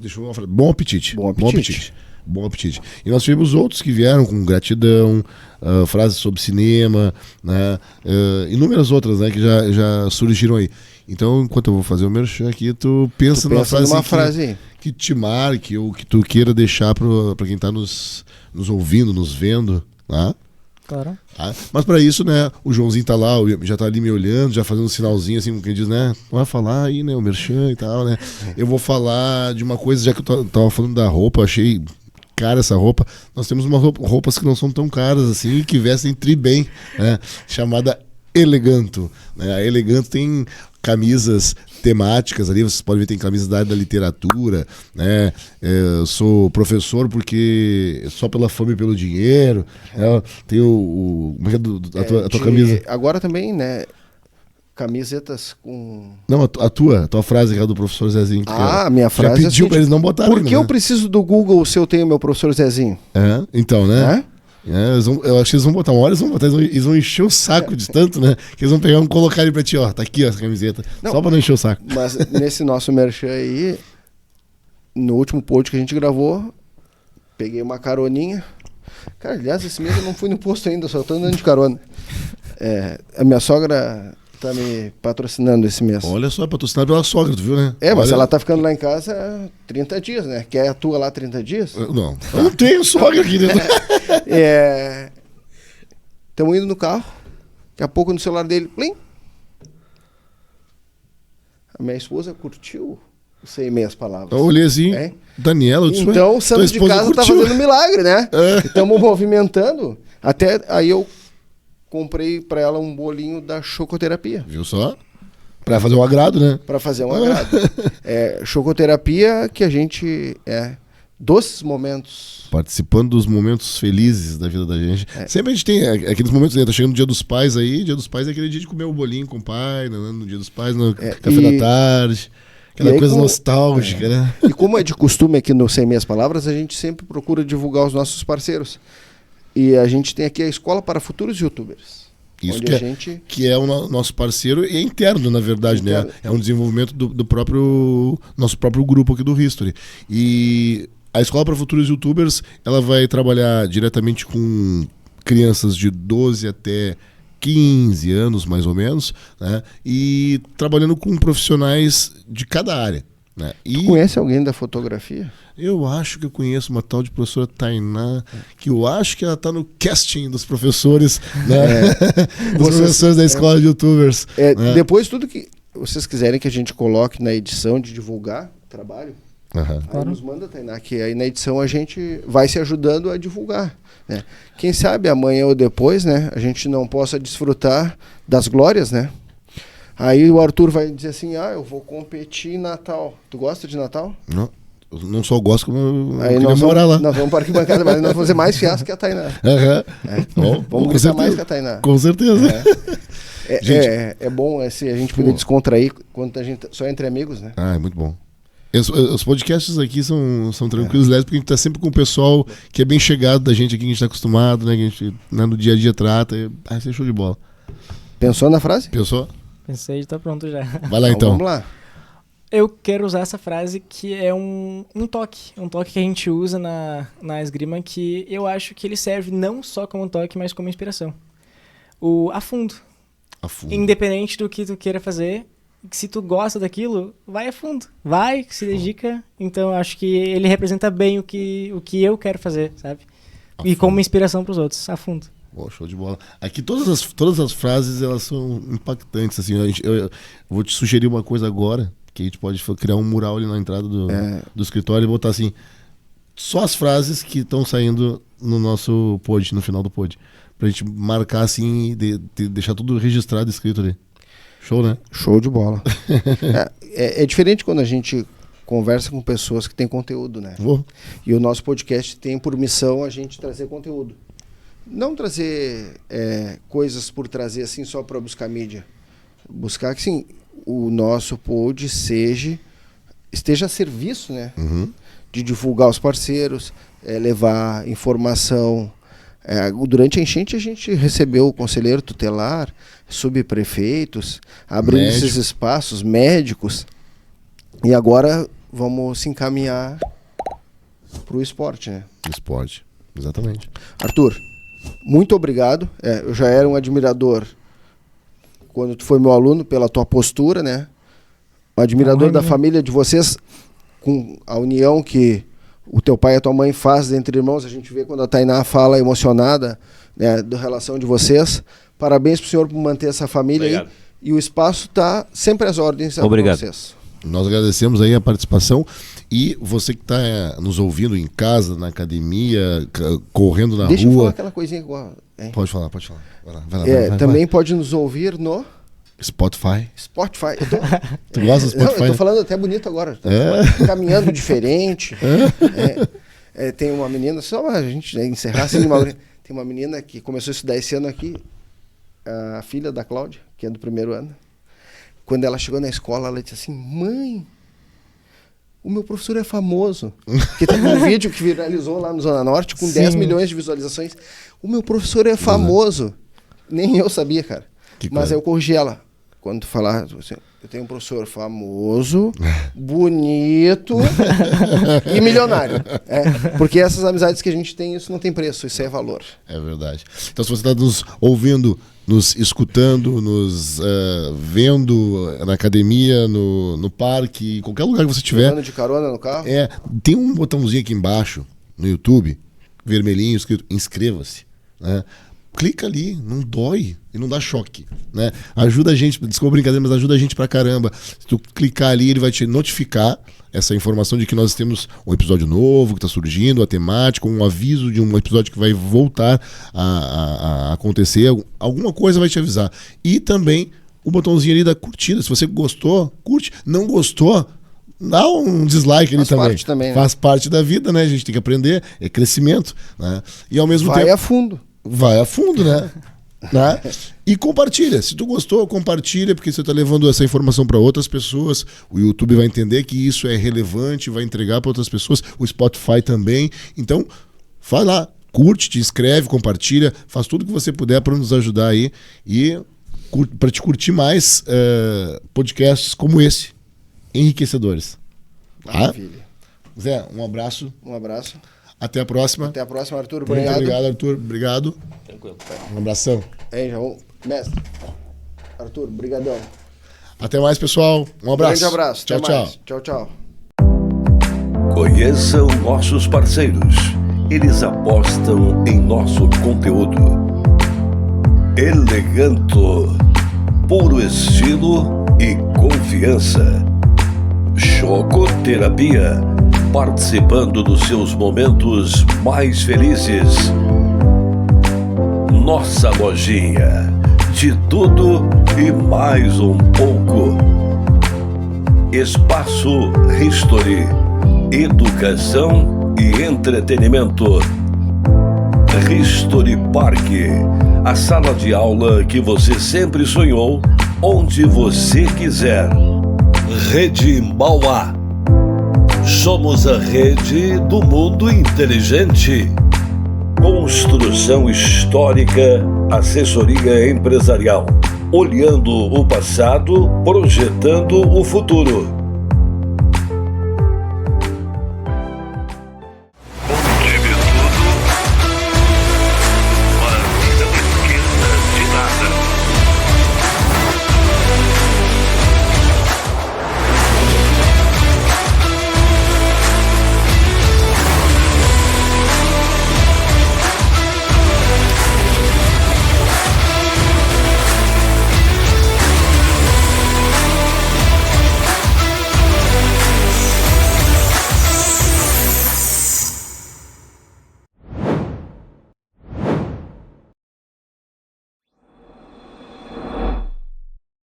[SPEAKER 3] Deixou uma frase. Bom apetite. Bom apetite. E nós tivemos outros que vieram com gratidão, frases sobre cinema, né? Inúmeras outras, né, que já surgiram aí. Então, enquanto eu vou fazer o merchan aqui, tu pensa numa frase que te marque ou que tu queira deixar para quem está nos ouvindo, nos vendo, tá?
[SPEAKER 4] Claro.
[SPEAKER 3] Mas para isso, né, o Joãozinho tá lá, já tá ali me olhando, já fazendo um sinalzinho assim, quem diz, né, vai falar aí, né, o merchan e tal, né. Eu vou falar de uma coisa, já que eu tava falando da roupa, achei cara essa roupa. Nós temos roupas que não são tão caras assim, que vestem tri bem, né, chamada Eleganto. Né? A Eleganto tem camisas temáticas ali, vocês podem ver, tem camisas da área da literatura, né? Eu sou professor porque só pela fama e pelo dinheiro, né? Tem como é que é a tua camisa?
[SPEAKER 2] Agora também, né? Camisetas com...
[SPEAKER 3] Não, a tua frase que é do professor Zezinho.
[SPEAKER 2] A minha frase
[SPEAKER 3] já pediu pra eles não botarem.
[SPEAKER 2] Por que eu preciso do Google se eu tenho meu professor Zezinho?
[SPEAKER 3] Então, né? Eu acho que eles vão botar uma hora, eles vão encher o saco de tanto, né? Que eles vão pegar e colocar ali pra ti, ó, tá aqui ó, essa camiseta. Só pra não encher o saco.
[SPEAKER 2] Mas nesse nosso merchan aí, no último post que a gente gravou, peguei uma caroninha. Cara, aliás, esse mês eu não fui no posto ainda, só tô andando de carona. A minha sogra tá me patrocinando esse mês.
[SPEAKER 3] Olha só, patrocinado pela sogra, tu viu, né?
[SPEAKER 2] Mas ela tá ficando lá em casa 30 dias, né? Quer atua lá 30 dias?
[SPEAKER 3] Não, eu não tenho sogra aqui dentro.
[SPEAKER 2] Estamos indo no carro, daqui a pouco no celular dele, plim. A minha esposa curtiu os 100 meias palavras.
[SPEAKER 3] Eu olhei assim, Daniela, eu disse,
[SPEAKER 2] então o santo de casa curtiu. Tá fazendo milagre, né? Estamos movimentando. Até aí eu comprei pra ela um bolinho da Chocoterapia.
[SPEAKER 3] Viu só? Pra fazer um agrado, né?
[SPEAKER 2] Pra fazer um agrado. Chocoterapia que a gente doces momentos.
[SPEAKER 3] Participando dos momentos felizes da vida da gente. Sempre a gente tem aqueles momentos, né? Tá chegando o Dia dos Pais aí. Dia dos Pais é aquele dia de comer o bolinho com o pai, né? No Dia dos Pais, no café da tarde. Aquela coisa nostálgica, né?
[SPEAKER 2] E como é de costume aqui no Sem Meias Palavras, a gente sempre procura divulgar os nossos parceiros. E a gente tem aqui a Escola para Futuros YouTubers.
[SPEAKER 3] Isso que é o nosso parceiro e é interno, na verdade, né? É um desenvolvimento do nosso próprio grupo aqui do History. E a Escola para Futuros YouTubers, ela vai trabalhar diretamente com crianças de 12 até 15 anos, mais ou menos, né? E trabalhando com profissionais de cada área. Né?
[SPEAKER 2] Tu conhece alguém da fotografia?
[SPEAKER 3] Eu acho que eu conheço uma tal de professora Tainá, que eu acho que ela tá no casting dos professores, né? Dos professores da Escola de YouTubers. Né?
[SPEAKER 2] Depois, tudo que vocês quiserem que a gente coloque na edição de divulgar o trabalho, aí nos manda, Tainá, que aí na edição a gente vai se ajudando a divulgar. Né? Quem sabe amanhã ou depois, né, a gente não possa desfrutar das glórias, né? Aí o Arthur vai dizer assim, eu vou competir em Natal. Tu gosta de Natal?
[SPEAKER 3] Não, eu não só gosto, como
[SPEAKER 2] eu queria morar lá. Nós vamos para aqui bancada, mas nós vamos fazer mais fiasco que a Tainá. Vamos gritar mais que a Tainá.
[SPEAKER 3] Com certeza.
[SPEAKER 2] É bom a gente poder descontrair quando a gente só entre amigos, né?
[SPEAKER 3] É muito bom. Os podcasts aqui são tranquilos, porque a gente tá sempre com o pessoal que é bem chegado da gente aqui, que a gente tá acostumado, né? Que a gente no dia a dia trata. Isso é show de bola.
[SPEAKER 2] Pensou na frase?
[SPEAKER 3] Pensou?
[SPEAKER 4] Pensei, tá pronto já.
[SPEAKER 3] Vai lá então.
[SPEAKER 2] Vamos lá.
[SPEAKER 4] Eu quero usar essa frase que é um toque. Um toque que a gente usa na esgrima, que eu acho que ele serve não só como um toque, mas como inspiração. O a fundo. Independente do que tu queira fazer, se tu gosta daquilo, vai a fundo. Vai, se dedica. Então eu acho que ele representa bem o que eu quero fazer, sabe? E como inspiração pros outros, a fundo.
[SPEAKER 3] Show de bola. Aqui todas as frases, elas são impactantes, assim. Eu vou te sugerir uma coisa agora, que a gente pode criar um mural ali na entrada do escritório e botar assim, só as frases que estão saindo no nosso pod, no final do pod, pra gente marcar assim e deixar tudo registrado, escrito ali. Show, né?
[SPEAKER 2] Show de bola. É diferente quando a gente conversa com pessoas que têm conteúdo, né? E o nosso podcast tem por missão a gente trazer conteúdo. Não trazer coisas por trazer assim só para buscar mídia. Buscar que sim, o nosso pod esteja a serviço, né? De divulgar os parceiros, levar informação. Durante a enchente a gente recebeu o conselheiro tutelar, subprefeitos, abrindo esses espaços, médicos. E agora vamos se encaminhar para o esporte, né?
[SPEAKER 3] Esporte, exatamente.
[SPEAKER 2] Arthur, muito obrigado. Eu já era um admirador quando tu foi meu aluno, pela tua postura, né? Um admirador da família de vocês, com a união que o teu pai e a tua mãe fazem entre irmãos. A gente vê quando a Tainá fala emocionada, né, da relação de vocês. Parabéns pro senhor por manter essa família aí. E o espaço está sempre às ordens para vocês.
[SPEAKER 3] Nós agradecemos aí a participação E você que está nos ouvindo em casa, na academia, correndo na
[SPEAKER 2] Deixa
[SPEAKER 3] rua...
[SPEAKER 2] eu falar aquela coisinha igual.
[SPEAKER 3] Pode falar. Vai lá.
[SPEAKER 2] Também pode nos ouvir no...
[SPEAKER 3] Spotify.
[SPEAKER 2] Tu
[SPEAKER 3] gosta do Spotify?
[SPEAKER 2] Eu tô falando até bonito agora. Caminhando diferente. Tem uma menina, só pra gente encerrar assim, tem uma menina que começou a estudar esse ano aqui, a filha da Cláudia, que é do primeiro ano. Quando ela chegou na escola, ela disse assim: mãe, o meu professor é famoso. Porque teve um vídeo que viralizou lá no Zona Norte com 10 milhões de visualizações. O meu professor é famoso. Nem eu sabia, cara. Mas eu corrigi ela. Quando tu falar, assim, eu tenho um professor famoso, bonito e milionário. Porque essas amizades que a gente tem, isso não tem preço, isso é valor. É
[SPEAKER 3] verdade. Então, se você está nos ouvindo, nos escutando, nos vendo na academia, no parque, qualquer lugar que você estiver...
[SPEAKER 2] Andando de carona no carro?
[SPEAKER 3] Tem um botãozinho aqui embaixo, no YouTube, vermelhinho, escrito inscreva-se, né? Clica ali, não dói e não dá choque, né? Ajuda a gente, desculpa a brincadeira, mas ajuda a gente pra caramba. Se tu clicar ali, ele vai te notificar essa informação de que nós temos um episódio novo que tá surgindo, a temática, um aviso de um episódio que vai voltar a acontecer. Alguma coisa vai te avisar. E também o botãozinho ali da curtida. Se você gostou, curte. Não gostou, dá um dislike ali também. Faz parte também, né? Faz parte da vida, né? A gente tem que aprender, é crescimento, né? E ao mesmo tempo... Vai a fundo, né? E compartilha. Se tu gostou, compartilha, porque você está levando essa informação para outras pessoas. O YouTube vai entender que isso é relevante, vai entregar para outras pessoas. O Spotify também. Então, vai lá, curte, te inscreve, compartilha, faz tudo que você puder para nos ajudar aí e para te curtir mais podcasts como esse, enriquecedores.
[SPEAKER 2] Maravilha.
[SPEAKER 3] Zé, um abraço.
[SPEAKER 2] Um abraço.
[SPEAKER 3] Até a próxima.
[SPEAKER 2] Até a próxima, Arthur.
[SPEAKER 3] Muito obrigado, Arthur. Obrigado.
[SPEAKER 5] Tranquilo.
[SPEAKER 3] Um abração.
[SPEAKER 2] Mestre. Arthur, brigadão.
[SPEAKER 3] Até mais, pessoal. Um abraço.
[SPEAKER 2] Grande abraço.
[SPEAKER 3] Tchau,
[SPEAKER 2] tchau. Tchau.
[SPEAKER 1] Conheçam nossos parceiros. Eles apostam em nosso conteúdo. Eleganto. Puro estilo e confiança. Chocoterapia. Participando dos seus momentos mais felizes. Nossa lojinha, de tudo e mais um pouco. Espaço History, educação e entretenimento. History Park, a sala de aula que você sempre sonhou, onde você quiser. Rede Mauá. Somos a rede do mundo inteligente. Construção histórica, assessoria empresarial. Olhando o passado, projetando o futuro.